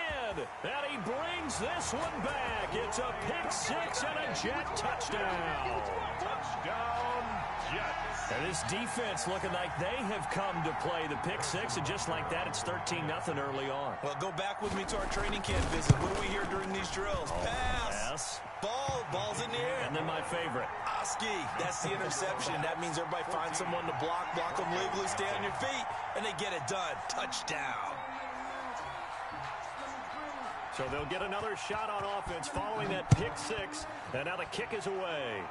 and he brings this one back. It's a pick 6 and a Jet touchdown. touchdown, Jets. And this defense looking like they have come to play the pick 6, and just like that, it's 13-0 early on. Well, go back with me to our training camp visit. What do we hear during these drills? Pass. Ball's in the air. And then my favorite. Oski, that's the interception. That means everybody finds someone to block them legally, stay on your feet, and they get it done. Touchdown. So they'll get another shot on offense following that pick 6, and now the kick is away.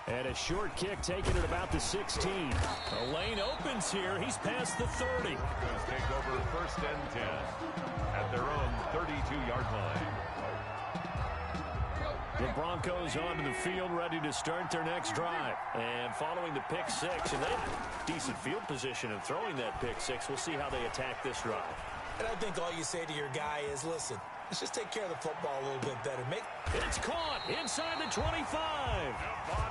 And a short kick taken at about the 16. The lane opens here. He's past the 30. Going to take over 1st and 10 at their own 32-yard line. The Broncos onto the field, ready to start their next drive. And following the pick 6, and they have decent field position in throwing that pick 6. We'll see how they attack this drive. And I think all you say to your guy is, listen, let's just take care of the football a little bit better. It's caught inside the 25.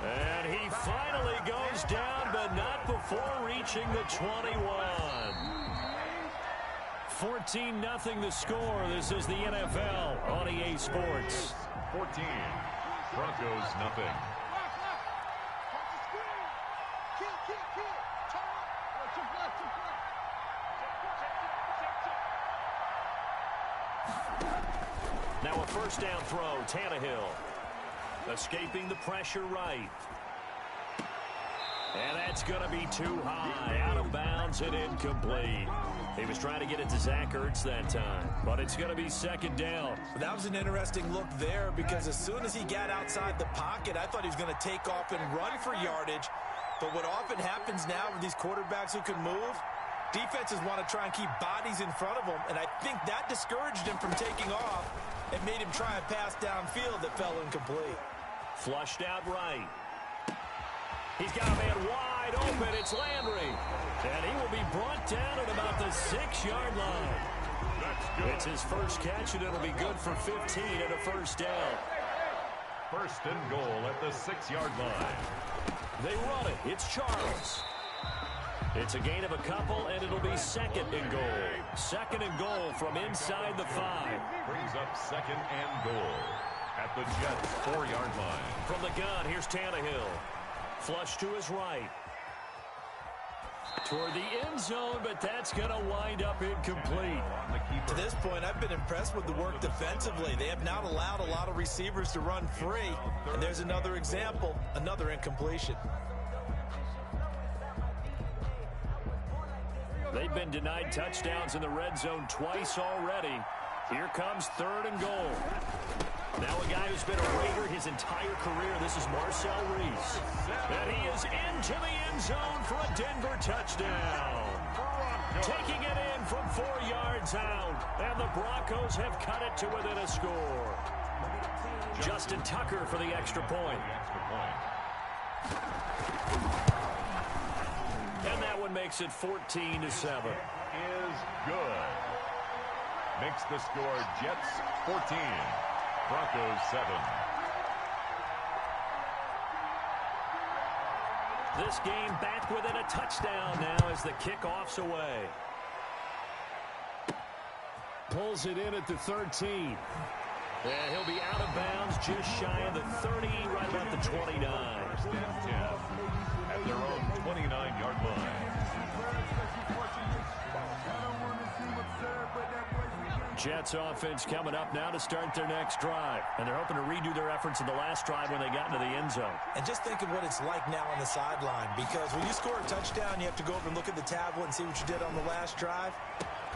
And he finally goes down, but not before reaching the 21. 14-0 the score. This is the NFL on EA Sports. 14. Broncos, nothing. Now a first down throw, Tannehill. Escaping the pressure right. And that's going to be too high. Out of bounds and incomplete. He was trying to get it to Zach Ertz that time. But it's going to be 2nd down. That was an interesting look there because as soon as he got outside the pocket, I thought he was going to take off and run for yardage. But what often happens now with these quarterbacks who can move, defenses want to try and keep bodies in front of them. And I think that discouraged him from taking off and made him try a pass downfield that fell incomplete. Flushed out right. He's got a man wide open. It's Landry. And he will be brought down at about the 6-yard line. That's good. It's his first catch, and it'll be good for 15 and a first down. 1st and goal at the 6-yard line. They run it. It's Charles. It's a gain of a couple, and it'll be 2nd and goal. 2nd and goal from inside the 5. Brings up 2nd and goal at the Jets' 4-yard line. From the gun, here's Tannehill. Flush to his right. Toward the end zone, but that's going to wind up incomplete. To this point, I've been impressed with the work defensively. They have not allowed a lot of receivers to run free. And there's another example, another incompletion. They've been denied touchdowns in the red zone twice already. Here comes 3rd and goal. Now a guy who's been a Raider his entire career. This is Marcel Reese. And he is into the end zone for a Denver touchdown. Taking it in from 4 yards out. And the Broncos have cut it to within a score. Justin Tucker for the extra point. And that one makes it 14-7. Is good. Makes the score Jets 14, Broncos 7. This game back within a touchdown now as the kickoff's away. Pulls it in at the 13. And he'll be out of bounds just shy of the 30, right about the 29. First and 10 at their own 29-yard line. Jets offense coming up now to start their next drive. And they're hoping to redo their efforts in the last drive when they got into the end zone. And just think of what it's like now on the sideline, because when you score a touchdown, you have to go over and look at the tablet and see what you did on the last drive.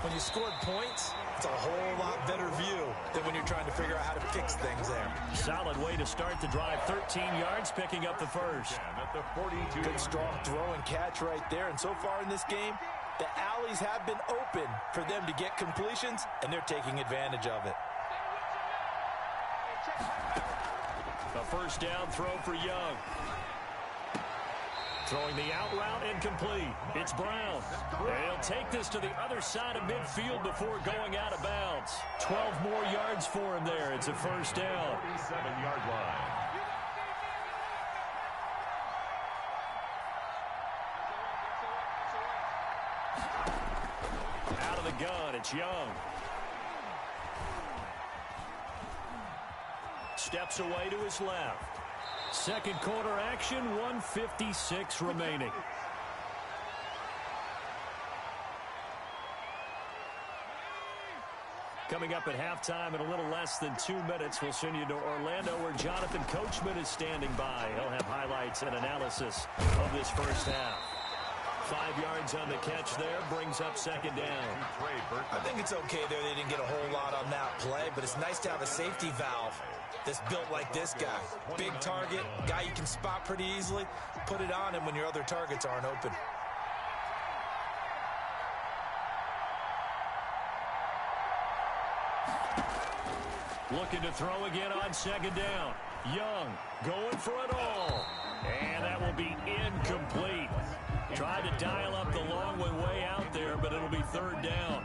When you scored points, it's a whole lot better view than when you're trying to figure out how to fix things there. Solid way to start the drive. 13 yards, picking up the first. At the 42. Good strong throw and catch right there. And so far in this game, the alleys have been open for them to get completions, and they're taking advantage of it. A first down throw for Young. Throwing the out route incomplete. It's Brown. They'll take this to the other side of midfield before going out of bounds. 12 more yards for him there. It's a first down. 47-yard line. Out of the gun, it's Young. Steps away to his left. Second quarter action, 1:56 remaining. Coming up at halftime in a little less than 2 minutes, we'll send you to Orlando where Jonathan Coachman is standing by. He'll have highlights and analysis of this first half. 5 yards on the catch there, brings up second down. I think it's okay there. They didn't get a whole lot on that play, but it's nice to have a safety valve that's built like this guy. Big target, guy you can spot pretty easily. Put it on him when your other targets aren't open. Looking to throw again on second down. Young going for it all. And that will be incomplete. Tried to dial up the long one way out there, but it'll be third down.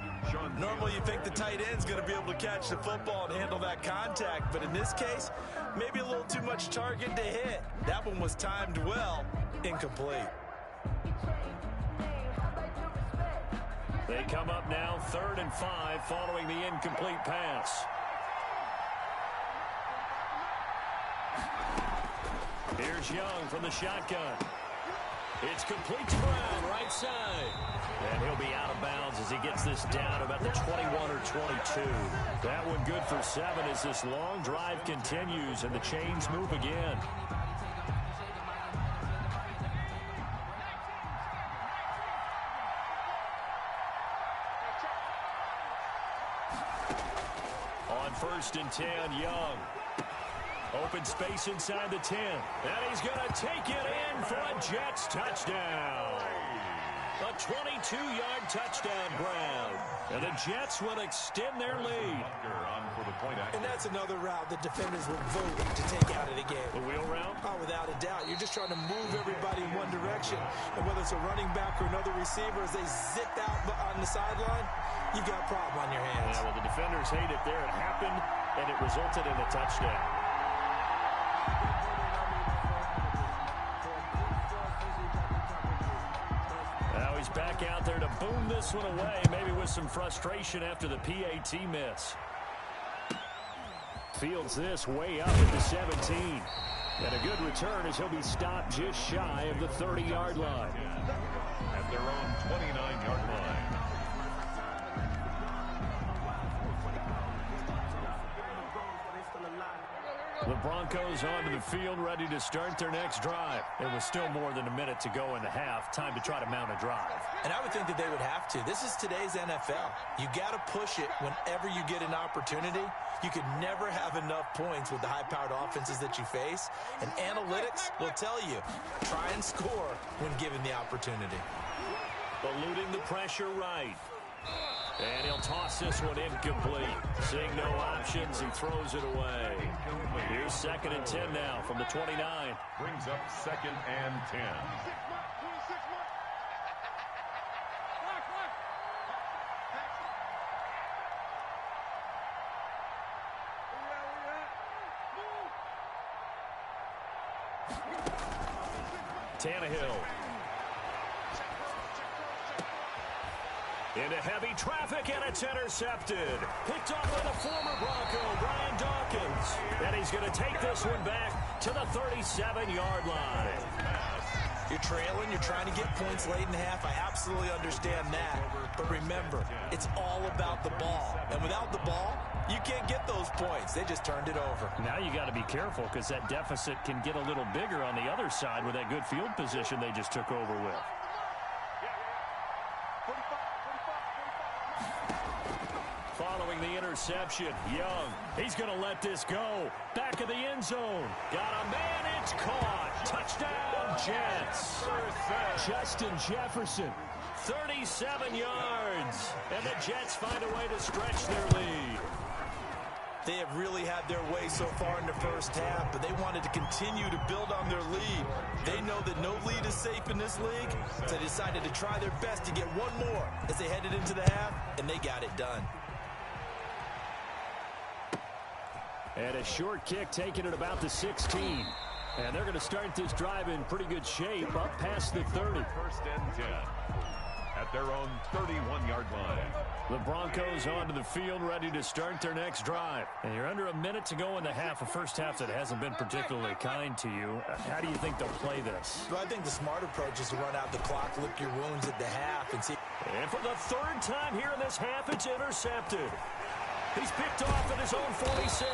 Normally you think the tight end's going to be able to catch the football and handle that contact, but in this case, maybe a little too much target to hit. That one was timed well. Incomplete. They come up now 3rd and 5 following the incomplete pass. Here's Young from the shotgun. It's complete to Brown, right side. And he'll be out of bounds as he gets this down about the 21 or 22. That one good for 7 as this long drive continues and the chains move again. On 1st and 10, Young. Open space inside the 10. And he's going to take it in for a Jets touchdown. A 22-yard touchdown, Brown. And the Jets will extend their lead. And that's another route that defenders would vote to take out of the game. The wheel route? Oh, without a doubt. You're just trying to move everybody in one direction. And whether it's a running back or another receiver, as they zip out on the sideline, you got a problem on your hands. Yeah, well, the defenders hate it there. It happened, and it resulted in a touchdown. Now he's back out there to boom this one away, maybe with some frustration after the PAT miss. Fields this way up at the 17. And a good return as he'll be stopped just shy of the 30-yard line. At their own 29-yard line. The Broncos onto the field, ready to start their next drive. It was still more than a minute to go in the half. Time to try to mount a drive. And I would think that they would have to. This is today's NFL. You got to push it whenever you get an opportunity. You could never have enough points with the high-powered offenses that you face. And analytics will tell you, try and score when given the opportunity. Eluding the pressure right. And he'll toss this one incomplete. Seeing no options, he throws it away. Here's 2nd and 10 now from the 29. Brings up 2nd and 10. Tannehill. Into heavy traffic, and it's intercepted. Picked off by the former Bronco, Brian Dawkins. And he's going to take this one back to the 37-yard line. You're trailing, you're trying to get points late in the half. I absolutely understand that. But remember, it's all about the ball. And without the ball, you can't get those points. They just turned it over. Now you got to be careful because that deficit can get a little bigger on the other side with that good field position they just took over with. Following the interception, Young, he's going to let this go. Back of the end zone. Got a man, it's caught. Touchdown, Jets. Justin Jefferson, 37 yards. And the Jets find a way to stretch their lead. They have really had their way so far in the first half, but they wanted to continue to build on their lead. They know that no lead is safe in this league, so they decided to try their best to get one more as they headed into the half, and they got it done. And a short kick taken at about the 16. And they're going to start this drive in pretty good shape up past the 30. First and 10 at their own 31-yard line. The Broncos onto the field ready to start their next drive. And you're under a minute to go in the half, a first half that hasn't been particularly kind to you. How do you think they'll play this? Well, I think the smart approach is to run out the clock, lick your wounds at the half, and see. And for the third time here in this half, it's intercepted. He's picked off at his own 46.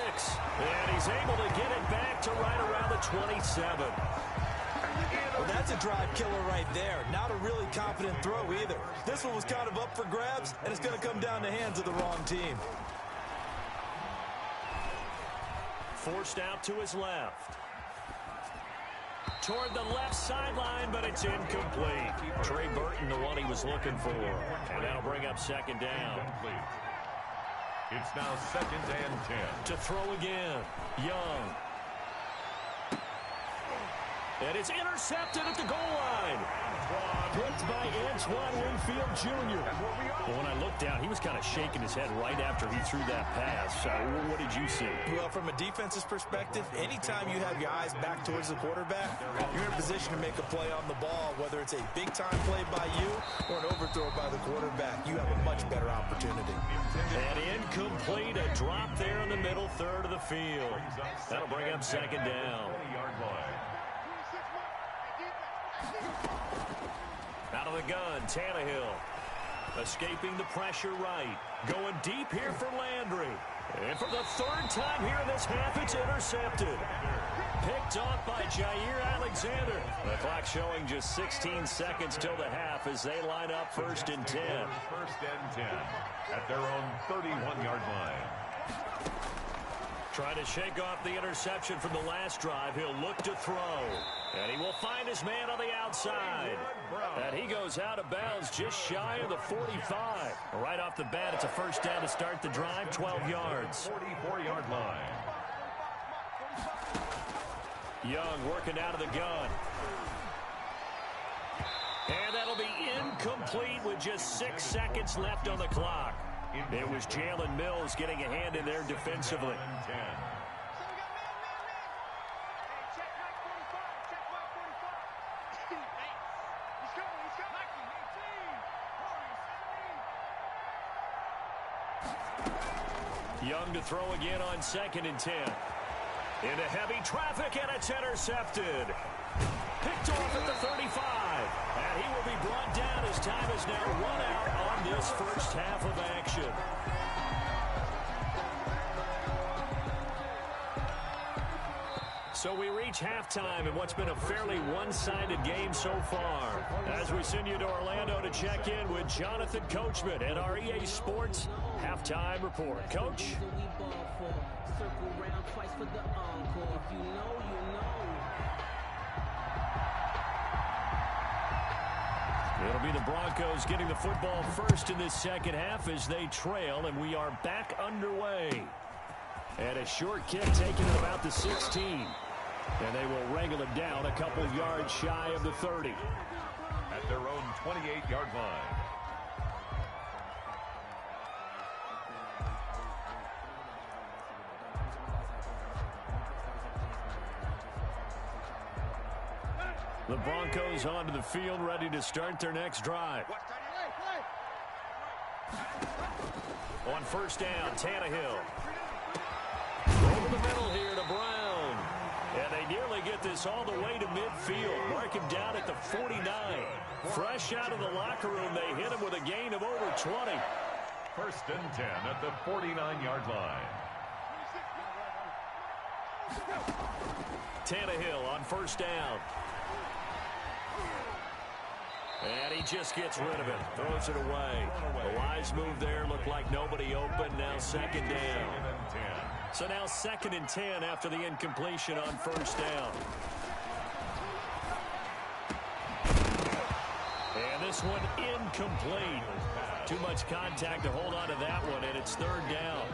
And he's able to get it back to right around the 27. Well, that's a drive killer right there. Not a really confident throw either. This one was kind of up for grabs, and it's going to come down the hands of the wrong team. Forced out to his left. Toward the left sideline, but it's incomplete. Trey Burton, the one he was looking for. And that'll bring up second down. It's now second and 10. To throw again. Young. And it's intercepted at the goal line. Picked by Antoine Winfield Jr. Well, when I looked down, he was kind of shaking his head right after he threw that pass. What did you see? Well, from a defense's perspective, anytime you have your eyes back towards the quarterback, you're in a position to make a play on the ball, whether it's a big-time play by you or an overthrow by the quarterback. You have a much better opportunity. And incomplete, a drop there in the middle third of the field. That'll bring up second down. 20-yard line. Out of the gun, Tannehill. Escaping the pressure right. Going deep here for Landry. And for the third time here in this half, it's intercepted. Picked off by Jair Alexander. The clock showing just 16 seconds till the half as they line up first and 10. First and 10 at their own 31-yard line. Trying to shake off the interception from the last drive. He'll look to throw. And he will find his man on the outside. And he goes out of bounds just shy of the 45. Right off the bat, it's a first down to start the drive, 12 yards. 44-yard line. Young working out of the gun. And that'll be incomplete with just 6 seconds left on the clock. It was Jalen Mills getting a hand in there defensively. Young to throw again on second and 10. Into heavy traffic, and it's intercepted. Picked off at the 35. And he will be brought down as time is now run out on this first half of action. So we reach halftime in what's been a fairly one-sided game so far. As we send you to Orlando to check in with Jonathan Coachman at our EA Sports Halftime Report. Coach? It'll be the Broncos getting the football first in this second half as they trail, and we are back underway. And a short kick taken at about the 16. And they will wrangle it down a couple yards shy of the 30. At their own 28-yard line. The Broncos onto the field, ready to start their next drive. On first down, Tannehill. Over the middle here to Brown. And they nearly get this all the way to midfield. Mark him down at the 49. Fresh out of the locker room, they hit him with a gain of over 20. First and 10 at the 49-yard line. Tannehill on first down. And he just gets rid of it. Throws it away. The wise move there. Looked like nobody open. Now second down. So now 2nd and 10 after the incompletion on first down. And this one incomplete. Too much contact to hold on to that one, and it's 3rd down.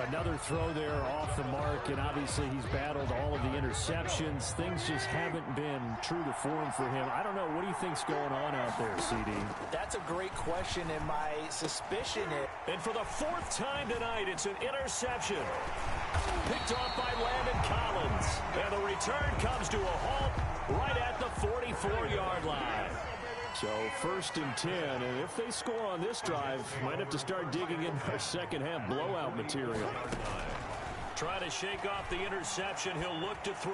Another throw there off the mark, and obviously he's battled all of the interceptions. Things just haven't been true to form for him. I don't know. What do you think's going on out there, CD? That's a great question, and my suspicion is... And for the 4th time tonight, it's an interception. Picked off by Landon Collins. And the return comes to a halt right at the 44-yard line. So 1st and 10, and if they score on this drive, might have to start digging in our second-half blowout material. Trying to shake off the interception. He'll look to throw.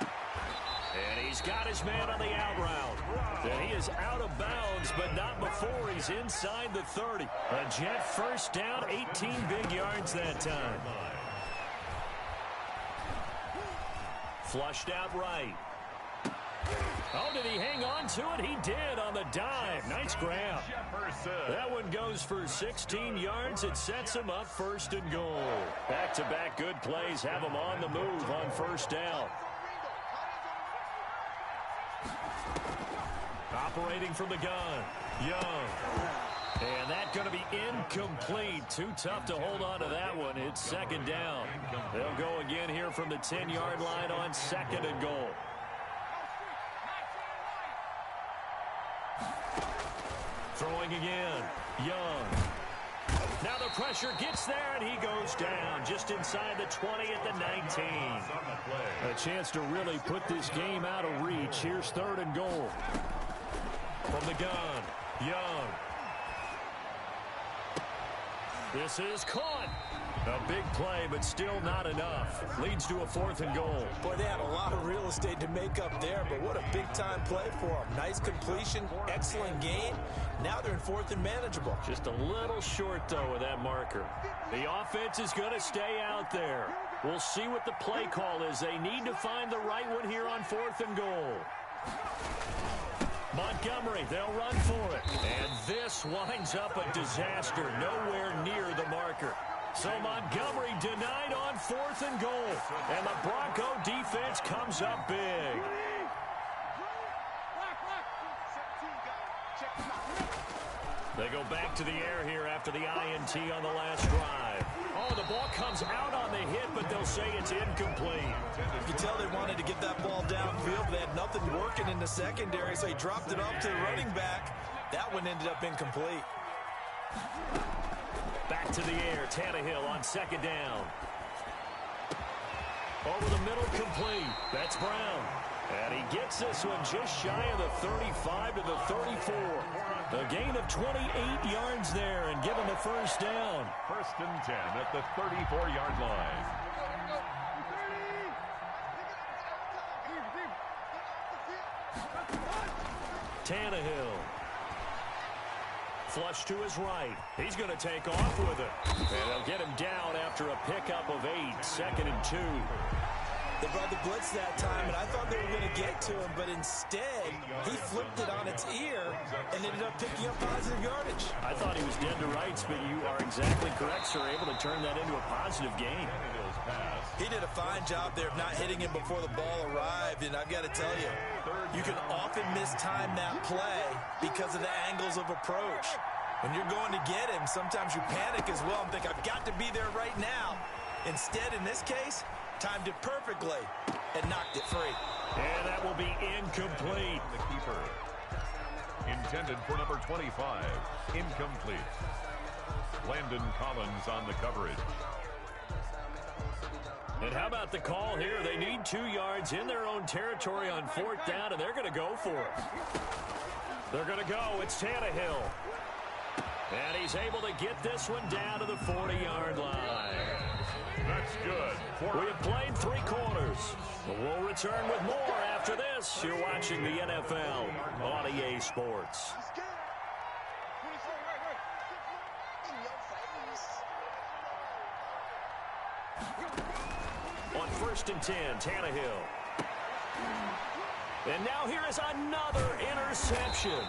And he's got his man on the out route. And he is out of bounds, but not before he's inside the 30. A Jet first down, 18 big yards that time. Flushed out right. Oh, did he hang on to it? He did on the dive. Nice grab. That one goes for 16 yards. It sets him up 1st and goal. Back-to-back good plays have him on the move on first down. Operating from the gun, Young. And that's going to be incomplete. Too tough to hold on to that one. It's 2nd down. They'll go again here from the 10-yard line on 2nd and goal. Throwing again, Young. Now the pressure gets there, and he goes down just inside the 20 at the 19. A chance to really put this game out of reach. Here's 3rd and goal. From the gun, Young. This is caught. A big play, but still not enough. Leads to a 4th and goal. Boy, they had a lot of real estate to make up there, but what a big-time play for them. Nice completion, excellent gain. Now they're in 4th and manageable. Just a little short, though, with that marker. The offense is going to stay out there. We'll see what the play call is. They need to find the right one here on 4th and goal. Montgomery, they'll run for it. And this winds up a disaster. Nowhere near the marker. So Montgomery denied on 4th and goal. And the Bronco defense comes up big. They go back to the air here after the INT on the last drive. Oh, the ball comes out on the hit, but they'll say it's incomplete. You can tell they wanted to get that ball downfield. They had nothing working in the secondary, so he dropped it off to the running back. That one ended up incomplete. Back to the air, Tannehill on 2nd down. Over the middle, complete. That's Brown. And he gets this one just shy of the 35 to the 34. A gain of 28 yards there and give him a 1st down. 1st and 10 at the 34-yard line. Tannehill. Flush to his right. He's going to take off with it. And they'll get him down after a pickup of 8. 2nd and 2. They brought the blitz that time, and I thought they were going to get to him, but instead, he flipped it on its ear and ended up picking up positive yardage. I thought he was dead to rights, but you are exactly correct, sir. Able to turn that into a positive gain. He did a fine job there of not hitting him before the ball arrived, and I've got to tell you, you can often mistime that play because of the angles of approach. When you're going to get him, sometimes you panic as well and think, I've got to be there right now. Instead, in this case, timed it perfectly and knocked it free. And that will be incomplete. The keeper. Intended for number 25. Incomplete. Landon Collins on the coverage. And how about the call here? They need 2 yards in their own territory on 4th down, and they're going to go for it. They're going to go. It's Tannehill. And he's able to get this one down to the 40-yard line. That's good. We have played 3 quarters. We'll return with more after this. You're watching the NFL on EA Sports. On 1st and 10, Tannehill. And now here is another interception.